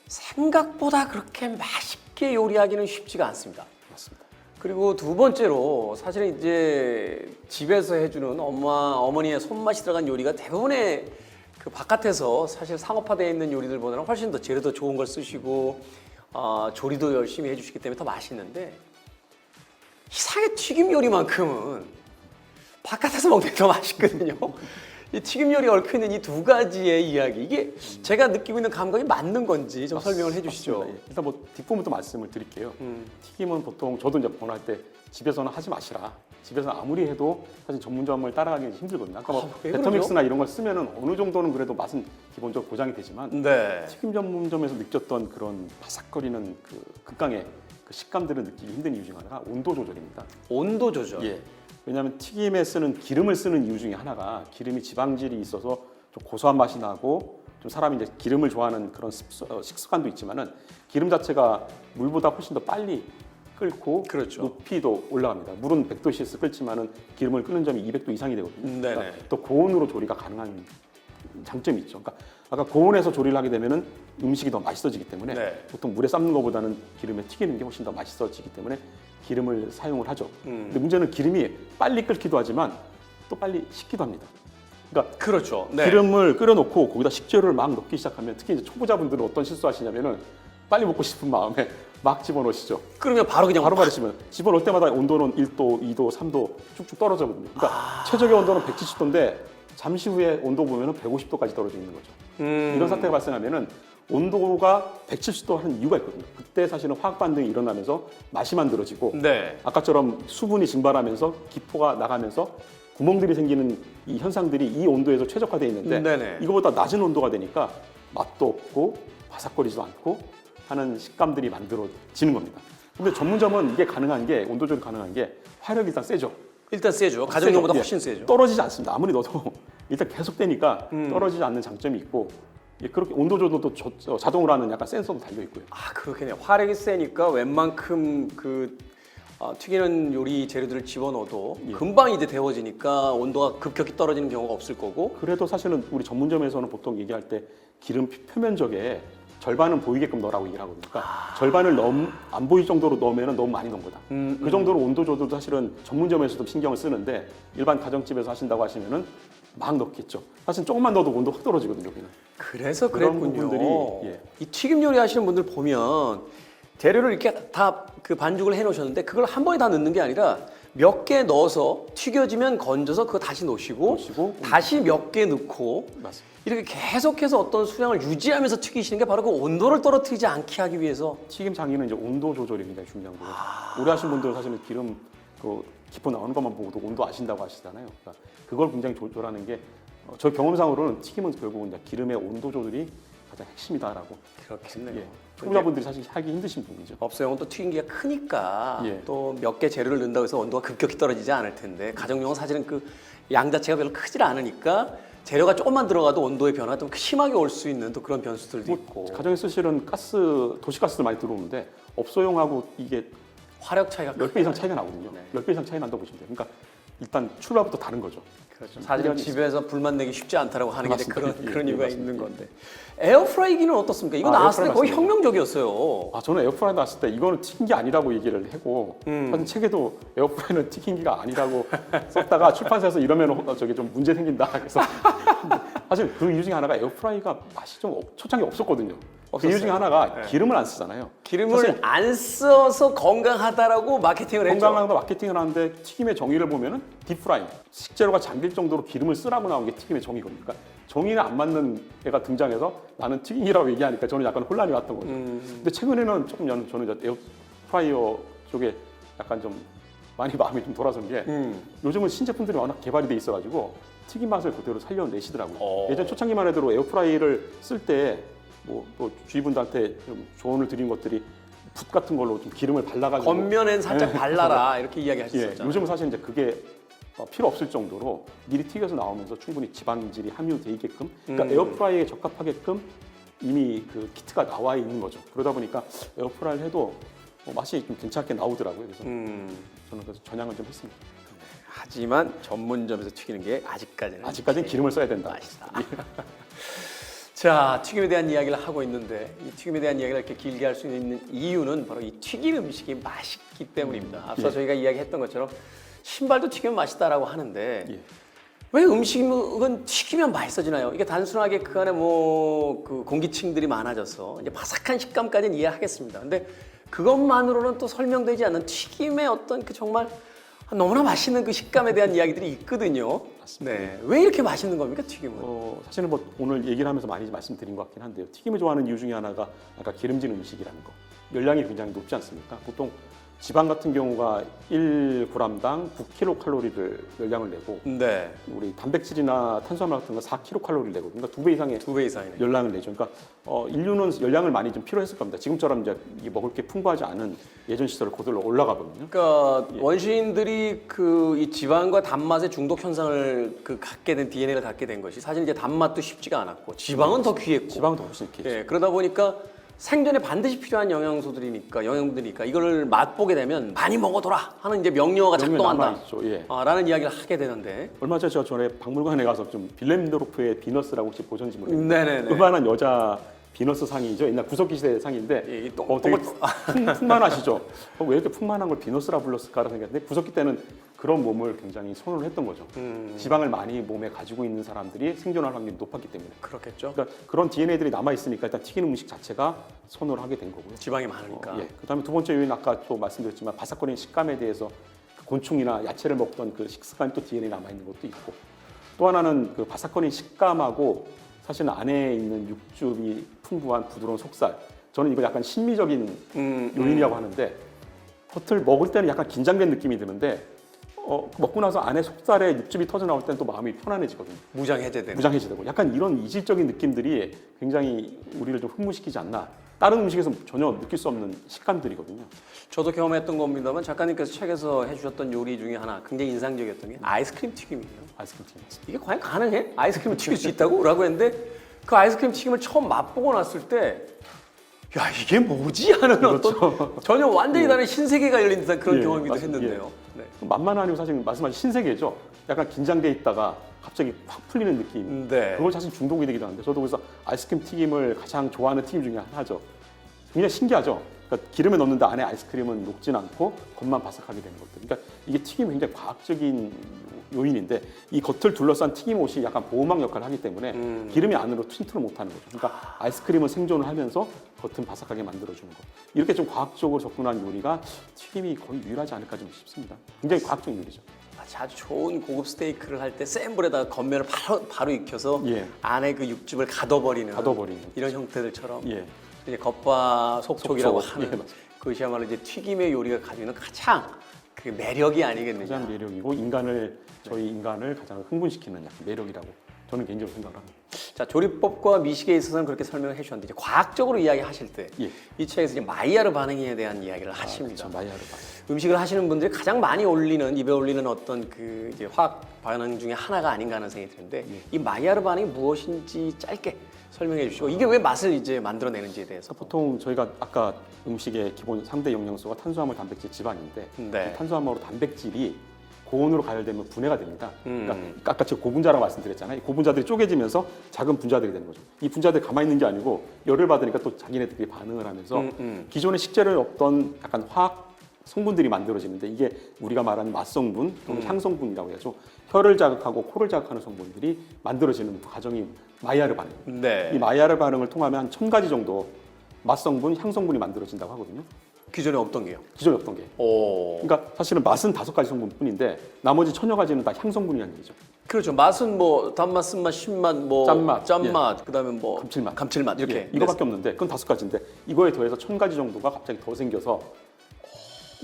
생각보다 그렇게 맛있게 요리하기는 쉽지가 않습니다. 맞습니다. 그리고 두 번째로 사실은 이제 집에서 해주는 어머니의 손맛이 들어간 요리가 대부분의 그 바깥에서 사실 상업화되어 있는 요리들보다는 훨씬 더 재료도 좋은 걸 쓰시고 조리도 열심히 해주시기 때문에 더 맛있는데 이상하게 튀김 요리만큼은 바깥에서 먹는 게 더 맛있거든요. 이 튀김 요리에 얽혀 있는 이 두 가지의 이야기 이게 제가 느끼고 있는 감각이 맞는 건지 좀 설명을 해주시죠. 맞습니다. 예. 일단 뭐 뒷부분부터 말씀을 드릴게요. 튀김은 보통 저도 이제 번할 때 집에서는 하지 마시라. 집에서는 아무리 해도 사실 전문점을 따라가기 힘들거든요. 아까 뭐 왜 그러죠? 베터믹스나 이런 걸 쓰면은 어느 정도는 그래도 맛은 기본적으로 보장이 되지만 네. 튀김 전문점에서 느꼈던 그런 바삭거리는 그 극강의 그 식감들을 느끼기 힘든 이유 중 하나가 온도 조절입니다. 온도 조절. 예. 왜냐하면 튀김에 쓰는 기름을 쓰는 이유 중에 하나가 기름이 지방질이 있어서 좀 고소한 맛이 나고 좀 사람이 이제 기름을 좋아하는 그런 식습관도 있지만은 기름 자체가 물보다 훨씬 더 빨리 끓고 그렇죠. 높이도 올라갑니다. 물은 100도C에서 끓지만은 기름을 끓는 점이 200도 이상이 되거든요. 네네. 그러니까 또 고온으로 조리가 가능한 장점이 있죠. 그러니까 아까 고온에서 조리를 하게 되면은 음식이 더 맛있어지기 때문에 네. 보통 물에 삶는 것보다는 기름에 튀기는 게 훨씬 더 맛있어지기 때문에 기름을 사용을 하죠. 근데 문제는 기름이 빨리 끓기도 하지만 또 빨리 식기도 합니다. 그러니까 그렇죠. 네. 기름을 끓여놓고 거기다 식재료를 막 넣기 시작하면 특히 이제 초보자분들은 어떤 실수하시냐면은 빨리 먹고 싶은 마음에 막 집어넣으시죠. 그러면 바로 그냥 바로 집어넣으면 집어넣을 때마다 온도는 1도, 2도, 3도 쭉쭉 떨어져거든요. 그러니까 최적의 온도는 170도인데 잠시 후에 온도 보면은 150도까지 떨어져 있는 거죠. 이런 사태가 발생하면은 온도가 170도 하는 이유가 있거든요. 그때 사실은 화학 반응이 일어나면서 맛이 만들어지고 네. 아까처럼 수분이 증발하면서 기포가 나가면서 구멍들이 생기는 이 현상들이 이 온도에서 최적화되어 있는데 네네. 이거보다 낮은 온도가 되니까 맛도 없고 바삭거리지도 않고 하는 식감들이 만들어지는 겁니다. 근데 전문점은 이게 가능한 게 온도 조절이 가능한 게 화력이 일단 세죠. 일단 세죠. 가정용보다 세죠. 훨씬 세죠. 떨어지지 않습니다. 아무리 넣어도 일단 계속 되니까 떨어지지 않는 장점이 있고 그렇게 온도 조절도 자동으로 하는 약간 센서도 달려 있고요. 아 그렇겠네요. 화력이 세니까 웬만큼 튀기는 요리 재료들을 집어넣어도 예. 금방 이제 데워지니까 온도가 급격히 떨어지는 경우가 없을 거고. 그래도 사실은 우리 전문점에서는 보통 얘기할 때 기름 표면적에 절반은 보이게끔 넣으라고 얘기를 하거든요. 그러니까 절반을 안 보일 정도로 넣으면 너무 많이 넣은 거다. 그 정도로 온도 조절도 사실은 전문점에서도 신경을 쓰는데 일반 가정집에서 하신다고 하시면은 막 넣겠죠. 사실 조금만 넣어도 온도 확 떨어지거든요. 그냥. 그래서 그런 그랬군요. 부분들이, 예. 이 튀김 요리 하시는 분들 보면 재료를 이렇게 다 그 반죽을 해 놓으셨는데 그걸 한 번에 다 넣는 게 아니라 몇 개 넣어서 튀겨지면 건져서 그거 다시 놓으시고 다시 몇 개 넣고 맞습니다. 이렇게 계속해서 어떤 수량을 유지하면서 튀기시는 게 바로 그 온도를 떨어뜨리지 않게 하기 위해서. 튀김 장인은 이제 온도 조절이 굉장히 중요한 거예요. 오래 하신 분들은 사실은 기름 그 기포 나오는 것만 보고도 온도 아신다고 하시잖아요. 그러니까 그걸 굉장히 조절하는 게 저 경험상으로는 튀김은 결국은 이제 기름의 온도 조절이 가장 핵심이다라고. 그렇겠네요. 예. 초보자분들이 사실 하기 힘드신 부분이죠. 업소용은 또 튀김기가 크니까 예. 또 몇 개 재료를 넣는다고 해서 온도가 급격히 떨어지지 않을 텐데 가정용은 사실은 그 양 자체가 별로 크질 않으니까 재료가 조금만 들어가도 온도의 변화가 좀 심하게 올 수 있는 또 그런 변수들도 있고. 가정에 쓰시는 도시가스들 많이 들어오는데 업소용하고 이게 화력 차이가 10배 이상 차이가 나거든요. 네. 10배 이상 차이 난다고 보시면 돼요. 그러니까 일단 출발부터 다른 거죠. 그렇죠. 사실은 집에서 불만 내기 쉽지 않다라고 하는 게 이제 맞습니다. 그런 예, 이유가 맞습니다. 있는 건데. 에어프라이기는 어떻습니까? 이거 아, 나왔을 때 에어프라이 거의 맞습니다. 혁명적이었어요. 저는 에어프라이 나왔을 때 이거는 튀긴 게 아니라고 얘기를 하고 사실 책에도 에어프라이는 튀긴기가 아니라고 썼다가 출판사에서 이러면 저기 좀 문제 생긴다 그래서 사실 그 이유 중에 하나가 에어프라이가 맛이 좀 초창기 없었거든요. 그 이유 중에 하나가 네. 기름을 안 쓰잖아요. 기름을 사실 안 써서 건강하다라고 마케팅을 했죠. 건강한 거 마케팅을 하는데 튀김의 정의를 보면은 딥프라이 식재료가 잠길 정도로 기름을 쓰라고 나온 게 튀김의 정의거든요. 그러니까 정의는 안 맞는 애가 등장해서 나는 튀김이라고 얘기하니까 저는 약간 혼란이 왔던 거죠. 근데 최근에는 조금 저는 이제 에어프라이어 쪽에 약간 좀 많이 마음이 좀 돌아선 게 요즘은 신제품들이 워낙 개발이 돼 있어가지고 튀김 맛을 그대로 살려내시더라고요. 예전 초창기만 해도 에어프라이를 쓸 때 뭐 또 주위분들한테 좀 조언을 드린 것들이 붓 같은 걸로 좀 기름을 발라가지고 겉면엔 살짝 네. 발라라 이렇게 예, 이야기하셨었잖아요. 요즘은 사실 이제 그게 필요 없을 정도로 미리 튀겨서 나오면서 충분히 지방질이 함유돼 있게끔 그러니까 에어프라이에 적합하게끔 이미 그 키트가 나와 있는 거죠. 그러다 보니까 에어프라이를 해도 맛이 좀 괜찮게 나오더라고요. 그래서 저는 그래서 전향을 좀 했습니다. 하지만 전문점에서 튀기는 게 아직까지는 아직까지는 기름을 써야 된다. 맛있다. 자, 튀김에 대한 이야기를 하고 있는데 이 튀김에 대한 이야기를 이렇게 길게 할 수 있는 이유는 바로 이 튀김 음식이 맛있기 때문입니다. 앞서 예. 저희가 이야기했던 것처럼 신발도 튀기면 맛있다라고 하는데 예. 왜 음식은 튀기면 맛있어지나요? 이게 단순하게 그 안에 뭐 그 공기층들이 많아져서 이제 바삭한 식감까지는 이해하겠습니다. 근데 그것만으로는 또 설명되지 않는 튀김의 어떤 그 정말 너무나 맛있는 그 식감에 대한 이야기들이 있거든요. 맞습니다. 네, 왜 이렇게 맛있는 겁니까, 튀김은? 사실은 뭐 오늘 얘기를 하면서 많이 말씀드린 것 같긴 한데요. 튀김을 좋아하는 이유 중에 하나가 아까 기름진 음식이라는 거. 열량이 굉장히 높지 않습니까? 보통 지방 같은 경우가 1g당 9kcal를 열량을 내고 네, 우리 단백질이나 탄수화물 같은 거 4kcal를 내고 그러니까 2배 이상의 2배 이상이네. 열량을 내죠. 그러니까 인류는 열량을 많이 좀 필요했을 겁니다. 지금처럼 이제 이게 먹을 게 풍부하지 않은 예전 시절 고들로 올라가거든요. 그러니까 원시인들이 그 이 지방과 단맛의 중독 현상을 그 갖게 된 DNA를 갖게 된 것이 사실 이제 단맛도 쉽지가 않았고 지방은 더 귀했고 지방은 더 훨씬 이렇게 예, 그러다 보니까 생존에 반드시 필요한 영양분들이니까 이거를 맛보게 되면 많이 먹어둬라 하는 이제 명령어가 작동한다. 남아있죠. 예. 라는 이야기를 하게 되는데. 얼마 전에 제가 전에 박물관에 가서 좀 빌렘도르프의 비너스라고 혹시 보셨는지 모르겠는데 네네네. 그만한 여자 비너스 상이죠. 옛날 구석기 시대 상인데 이 되게 풍만하시죠. 왜 이렇게 풍만한 걸 비너스라 불렀을까라는 생각인데 구석기 때는 그런 몸을 굉장히 선호를 했던 거죠. 지방을 많이 몸에 가지고 있는 사람들이 생존할 확률이 높았기 때문에. 그렇겠죠. 그러니까 그런 DNA들이 남아 있으니까 일단 튀기는 음식 자체가 선호를 하게 된 거고요. 지방이 많으니까. 예. 그다음에 두 번째 요인 아까 또 말씀드렸지만 바삭거리는 식감에 대해서 그 곤충이나 야채를 먹던 그 식습관이 또 DNA 남아 있는 것도 있고 또 하나는 그 바삭거리는 식감하고 사실 안에 있는 육즙이 풍부한 부드러운 속살. 저는 이거 약간 심미적인 요인이라고 하는데 겉을 먹을 때는 약간 긴장된 느낌이 드는데 먹고 나서 안에 속살에 육즙이 터져 나올 때는 또 마음이 편안해지거든요. 무장해제되는. 무장해지고 약간 이런 이질적인 느낌들이 굉장히 우리를 좀 흥분시키지 않나. 다른 음식에서 전혀 느낄 수 없는 식감들이거든요. 저도 경험했던 겁니다만 작가님께서 책에서 해주셨던 요리 중에 하나 굉장히 인상적이었던 게 아이스크림 튀김이에요. 아이스크림 튀김. 이게 과연 가능해? 아이스크림을 튀길 수 있다고? 라고 했는데 그 아이스크림 튀김을 처음 맛보고 났을 때 야 이게 뭐지? 하는 어떤 전혀 완전히 다른 신세계가 열린 듯한 그런 예, 경험이기도 맞습니다. 했는데요. 네. 만만 아니고 사실 말씀하신 신세계죠. 약간 긴장돼 있다가 갑자기 확 풀리는 느낌. 네. 그걸 사실 중독이 되기도 하는데 저도 그래서 아이스크림 튀김을 가장 좋아하는 튀김 중에 하나죠. 굉장히 신기하죠. 그러니까 기름에 넣는데 안에 아이스크림은 녹진 않고 겉만 바삭하게 되는 것들. 그러니까 이게 튀김이 굉장히 과학적인 요인인데 이 겉을 둘러싼 튀김 옷이 약간 보호막 역할을 하기 때문에 기름이 안으로 침투를 못하는 거죠. 그러니까 아이스크림은 생존을 하면서 겉은 바삭하게 만들어주는 거. 이렇게 좀 과학적으로 접근한 요리가 튀김이 거의 유일하지 않을까 좀 싶습니다. 굉장히 과학적인 요리죠. 아주 좋은 고급 스테이크를 할 때 센 불에다가 겉면을 바로 익혀서 예. 안에 그 육즙을 가둬버리는 이런 형태들처럼 예. 이제 겉바 속촉이라고 속촉. 하는 예, 맞습니다. 그것이야말로 이제 튀김의 요리가 가지고 있는 가장 그 매력이 아니겠느냐. 가장 매력이고 저희 인간을 가장 흥분시키는 약간 매력이라고 저는 개인적으로 생각을 합니다. 자, 조리법과 미식에 있어서는 그렇게 설명을 해주셨는데 이제 과학적으로 이야기하실 때 이 예. 책에서 이제 마이야르 반응에 대한 이야기를 하십니다. 그렇죠. 마이야르 반응. 음식을 하시는 분들이 가장 많이 입에 올리는 어떤 그 이제 화학 반응 중에 하나가 아닌가 하는 생각이 드는데 이 마이야르 반응이 무엇인지 짧게 설명해 주시고 이게 왜 맛을 이제 만들어내는지에 대해서. 보통 저희가 아까 음식의 기본 3대 영양소가 탄수화물, 단백질, 지방인데 네. 이 탄수화물하고 단백질이 고온으로 가열되면 분해가 됩니다. 그러니까 아까 제가 고분자라고 말씀드렸잖아요. 이 고분자들이 쪼개지면서 작은 분자들이 되는 거죠. 이 분자들이 가만히 있는 게 아니고 열을 받으니까 또 자기네들끼리 반응을 하면서 기존에 식재료에 없던 약간 화학 성분들이 만들어지는데 이게 우리가 말하는 맛성분 또는 향성분이라고 해야죠. 혀를 자극하고 코를 자극하는 성분들이 만들어지는 과정이 마이야르 반응. 네. 이 마이야르 반응을 통하면 한 1000가지 정도 맛성분, 향성분이 만들어진다고 하거든요. 기존에 없던 게요. 기존에 없던 게. 오. 그러니까 사실은 맛은 5가지 성분뿐인데 나머지 1000여 가지는 다 향성분이라는 얘기죠. 그렇죠. 맛은 뭐 단맛, 쓴맛, 신맛, 뭐 짠맛, 그다음에 뭐 감칠맛 이렇게 예, 이거밖에 없는데 그건 5가지인데 이거에 더해서 1000가지 정도가 갑자기 더 생겨서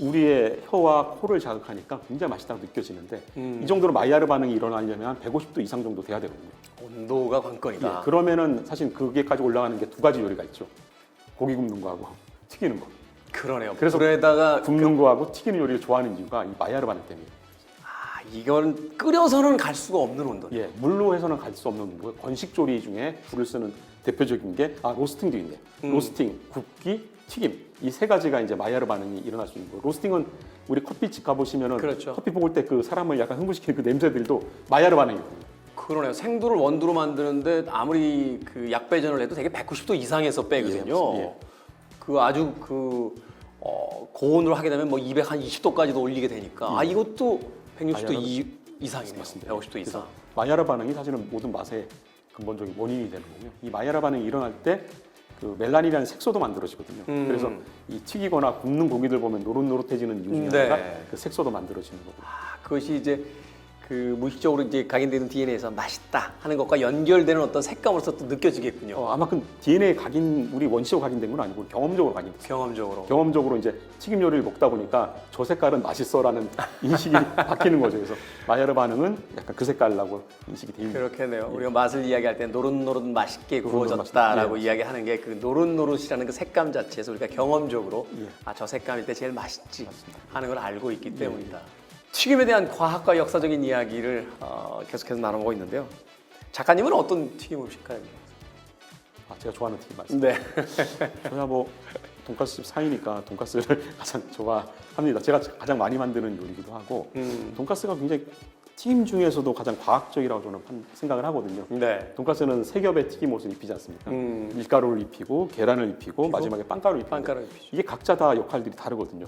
우리의 혀와 코를 자극하니까 굉장히 맛있다고 느껴지는데 이 정도로 마이야르 반응이 일어나려면 150도 이상 정도 돼야 되거든요. 온도가 관건이다. 예, 그러면은 사실 그게까지 올라가는 게 2가지 요리가 있죠. 고기 굽는 거하고 튀기는 거. 그러네요. 그래서 불에다가 굽는 거하고 튀기는 요리를 좋아하는 이유가 이 마이야르 반응 때문에. 이건 끓여서는 갈 수가 없는 온도. 예, 물로 해서는 갈 수 없는 온도고요. 건식 조리 중에 불을 쓰는 대표적인 게 로스팅도 있네요. 로스팅, 굽기, 튀김 이 3가지가 이제 마이야르 반응이 일어날 수 있는 거예요. 로스팅은 우리 커피집 가보시면은 그렇죠. 커피 볶을 때 그 사람을 약간 흥분시키는 그 냄새들도 마이야르 반응이거든요. 그러네요. 생두를 원두로 만드는데 아무리 그 약배전을 해도 되게 190도 이상에서 빼거든요. 예. 그 아주 고온으로 하게 되면 뭐 220도까지도 올리게 되니까 이것도 160도 이상이네요. 맞습니다. 150도 이상. 그래서 마이야르 반응이 사실은 모든 맛의 근본적인 원인이 되는 거고요. 이 마이야르 반응이 일어날 때 그 멜란이라는 색소도 만들어지거든요. 그래서 이 튀기거나 굽는 고기들 보면 노릇노릇해지는 이유 중에 하나가 그 색소도 만들어지는 거고. 그것이 이제 그 무의식적으로 이제 각인되는 DNA에서 맛있다 하는 것과 연결되는 어떤 색감으로서 또 느껴지겠군요. 아마 그 DNA 각인 우리 원시적으로 각인된 건 아니고 경험적으로 각인됐어요. 경험적으로 이제 튀김 요리를 먹다 보니까 저 색깔은 맛있어라는 인식이 바뀌는 거죠. 그래서 마이야르 반응은 약간 그 색깔라고 인식이 됩니다. 그렇겠네요. 우리가 맛을 이야기할 때 노릇노릇 맛있게 노릇노릇 구워졌다라고 맛있다. 이야기하는 게 그 노릇노릇이라는 그 색감 자체에서 우리가 경험적으로 예. 저 색감일 때 제일 맛있지 하는 걸 알고 있기 때문이다. 튀김에 대한 과학과 역사적인 이야기를 계속해서 나눠보고 있는데요. 작가님은 어떤 튀김 음식가요? 제가 좋아하는 튀김 맛있습니다. 네. 저야 뭐 돈가스집 사이니까 돈가스를 가장 좋아합니다. 제가 가장 많이 만드는 요리기도 하고 돈가스가 굉장히 튀김 중에서도 가장 과학적이라고 저는 생각을 하거든요. 네. 돈가스는 세 겹의 튀김옷을 입히지 않습니까? 밀가루를 입히고 계란을 입히고 마지막에 빵가루를 입히고 이게 각자 다 역할들이 다르거든요.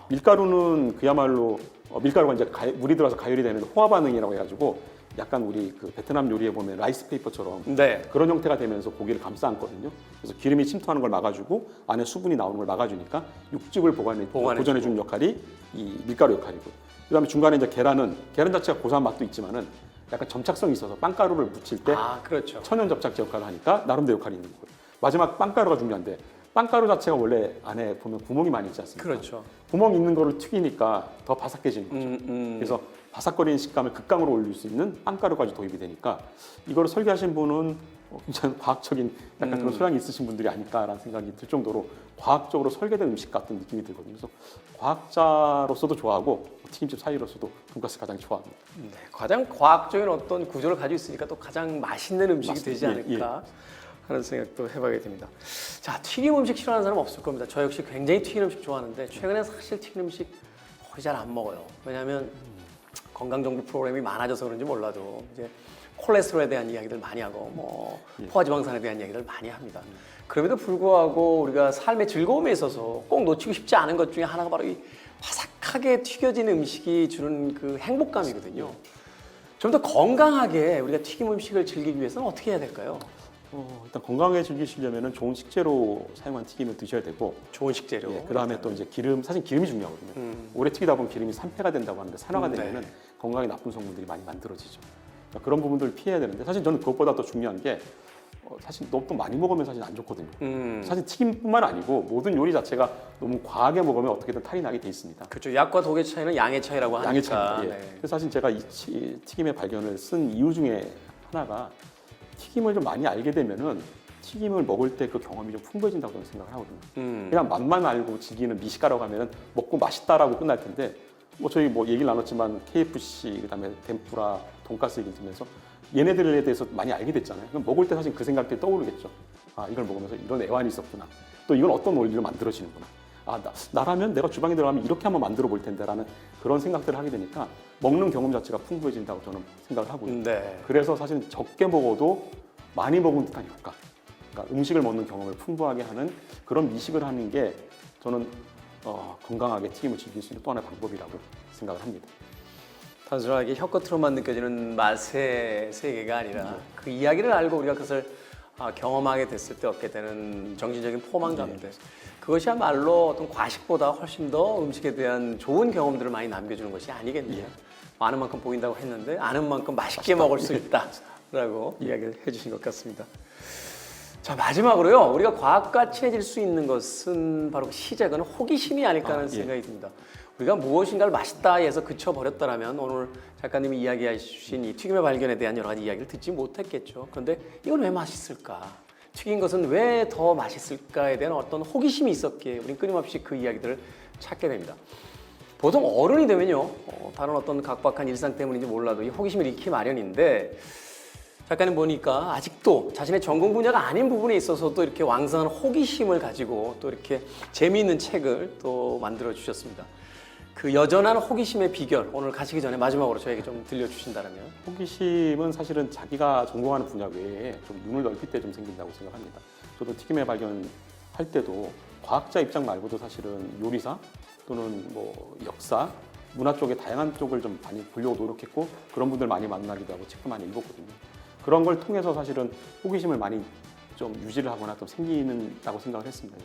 밀가루는 그야말로 밀가루가 이제 물이 들어서 가열이 되는데 호화 반응이라고 해가지고 약간 우리 그 베트남 요리에 보면 라이스 페이퍼처럼 네. 그런 형태가 되면서 고기를 감싸 안거든요. 그래서 기름이 침투하는 걸 막아주고 안에 수분이 나오는 걸 막아주니까 육즙을 보존해주는 역할이 이 밀가루 역할이고. 그다음에 중간에 이제 계란 자체가 고소한 맛도 있지만은 약간 점착성이 있어서 빵가루를 묻힐 때 그렇죠. 천연 접착제 역할을 하니까 나름대로 역할이 있는 거예요. 마지막 빵가루가 중요한데 빵가루 자체가 원래 안에 보면 구멍이 많이 있지 않습니까? 그렇죠. 구멍 있는 거를 튀기니까 더 바삭해지는 거죠. 그래서 바삭거리는 식감을 극강으로 올릴 수 있는 빵가루까지 도입이 되니까 이거를 설계하신 분은 굉장히 과학적인 약간 그런 소양이 있으신 분들이 아닐까라는 생각이 들 정도로 과학적으로 설계된 음식 같은 느낌이 들거든요. 그래서 과학자로서도 좋아하고 튀김집 사이로서도 돈가스 가장 좋아합니다. 네, 가장 과학적인 어떤 구조를 가지고 있으니까 또 가장 맛있는 음식이 맞습니다. 되지 않을까 하는 생각도 해봐야 됩니다. 자, 튀김 음식 싫어하는 사람 없을 겁니다. 저 역시 굉장히 튀김 음식 좋아하는데 최근에 사실 튀김 음식 거의 잘 안 먹어요. 왜냐하면 건강 정보 프로그램이 많아져서 그런지 몰라도 이제 콜레스테롤에 대한 이야기들 많이 하고 뭐 포화지방산에 대한 이야기들 많이 합니다. 그럼에도 불구하고 우리가 삶의 즐거움에 있어서 꼭 놓치고 싶지 않은 것 중에 하나가 바로 이 바삭하게 튀겨진 음식이 주는 그 행복감이거든요. 좀 더 건강하게 우리가 튀김 음식을 즐기기 위해서는 어떻게 해야 될까요? 일단 건강하게 즐기시려면 좋은 식재로 사용한 튀김을 드셔야 되고 좋은 식재료. 그다음에 또 이제 사실 기름이 중요하거든요. 오래 튀기다 보면 기름이 산패가 된다고 하는데 산화가 되면은 건강에 나쁜 성분들이 많이 만들어지죠. 그러니까 그런 부분들을 피해야 되는데 사실 저는 그것보다 더 중요한 게 사실 너무 또 많이 먹으면 사실 안 좋거든요. 사실 튀김뿐만 아니고 모든 요리 자체가 너무 과하게 먹으면 어떻게든 탈이 나게 돼 있습니다. 그렇죠. 약과 독의 차이는 양의 차이라고 하니까. 양의 차이입니다. 그래서 사실 제가 이 튀김의 발견을 쓴 이유 중에 하나가 튀김을 좀 많이 알게 되면은 튀김을 먹을 때 그 경험이 좀 풍부해진다고 저는 생각을 하거든요. 그냥 맛만 알고 즐기는 미식가라고 하면은 먹고 맛있다라고 끝날 텐데 뭐 저희 뭐 얘기를 나눴지만 KFC 그다음에 덴푸라, 돈가스 얘기 들으면서 얘네들에 대해서 많이 알게 됐잖아요. 그럼 먹을 때 사실 그 생각들이 떠오르겠죠. 이걸 먹으면서 이런 애환이 있었구나. 또 이건 어떤 원리로 만들어지는구나. 나라면 내가 주방에 들어가면 이렇게 한번 만들어 볼 텐데라는 그런 생각들을 하게 되니까 먹는 경험 자체가 풍부해진다고 저는 생각을 하고요. 그래서 사실 적게 먹어도 많이 먹은 듯한 효과. 그러니까 음식을 먹는 경험을 풍부하게 하는 그런 미식을 하는 게 저는 건강하게 튀김을 즐길 수 있는 또 하나의 방법이라고 생각을 합니다. 단순하게 혀끝으로만 느껴지는 맛의 세계가 아니라 그 이야기를 알고 우리가 그것을 경험하게 됐을 때 얻게 되는 정신적인 포만감인데 그것이야말로 어떤 과식보다 훨씬 더 음식에 대한 좋은 경험들을 많이 남겨주는 것이 아니겠느냐. 많은 만큼 보인다고 했는데 아는 만큼 맛있게 먹을 수 있다라고 이야기를 해주신 것 같습니다. 자, 마지막으로요. 우리가 과학과 친해질 수 있는 것은 바로 시작은 호기심이 아닐까 하는 생각이 듭니다. 우리가 무엇인가를 맛있다 해서 그쳐버렸다면 오늘 작가님이 이야기하신 이 튀김의 발견에 대한 여러 가지 이야기를 듣지 못했겠죠. 그런데 이건 왜 맛있을까? 튀긴 것은 왜 더 맛있을까에 대한 어떤 호기심이 있었기에 우린 끊임없이 그 이야기들을 찾게 됩니다. 보통 어른이 되면요. 다른 어떤 각박한 일상 때문인지 몰라도 이 호기심을 잃기 마련인데 작가님 보니까 아직도 자신의 전공 분야가 아닌 부분에 있어서도 이렇게 왕성한 호기심을 가지고 또 이렇게 재미있는 책을 또 만들어 주셨습니다. 그 여전한 호기심의 비결 오늘 가시기 전에 마지막으로 저에게 좀 들려주신다면. 호기심은 사실은 자기가 전공하는 분야 외에 좀 눈을 넓힐 때 좀 생긴다고 생각합니다. 저도 튀김의 발견할 때도 과학자 입장 말고도 사실은 요리사 또는 뭐 역사, 문화 쪽에 다양한 쪽을 좀 많이 보려고 노력했고 그런 분들 많이 만나기도 하고 책도 많이 읽었거든요. 그런 걸 통해서 사실은 호기심을 많이 좀 유지를 하거나 좀 생기는다고 생각을 했습니다.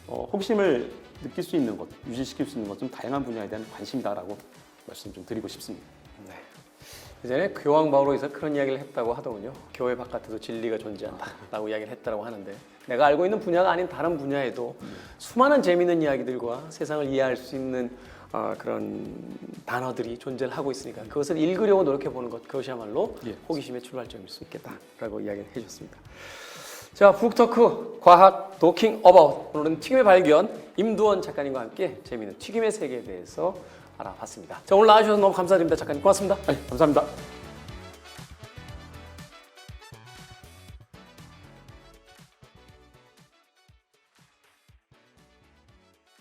호기심을 느낄 수 있는 것, 유지시킬 수 있는 것 좀 다양한 분야에 대한 관심이다라고 말씀 좀 드리고 싶습니다. 네. 예전에 교황 바오로에서 그런 이야기를 했다고 하더군요. 교회 바깥에도 진리가 존재한다라고 이야기를 했다고 하는데 내가 알고 있는 분야가 아닌 다른 분야에도 수많은 재미있는 이야기들과 세상을 이해할 수 있는 그런 단어들이 존재를 하고 있으니까 그것을 읽으려고 노력해보는 것 그것이야말로 예. 호기심의 출발점일 수 있겠다라고 이야기를 해주셨습니다. 자, 북토크 과학 도킹 어바웃 오늘은 튀김의 발견 임두원 작가님과 함께 재미있는 튀김의 세계에 대해서 알아봤습니다. 자, 오늘 나와주셔서 너무 감사드립니다. 작가님 고맙습니다. 감사합니다.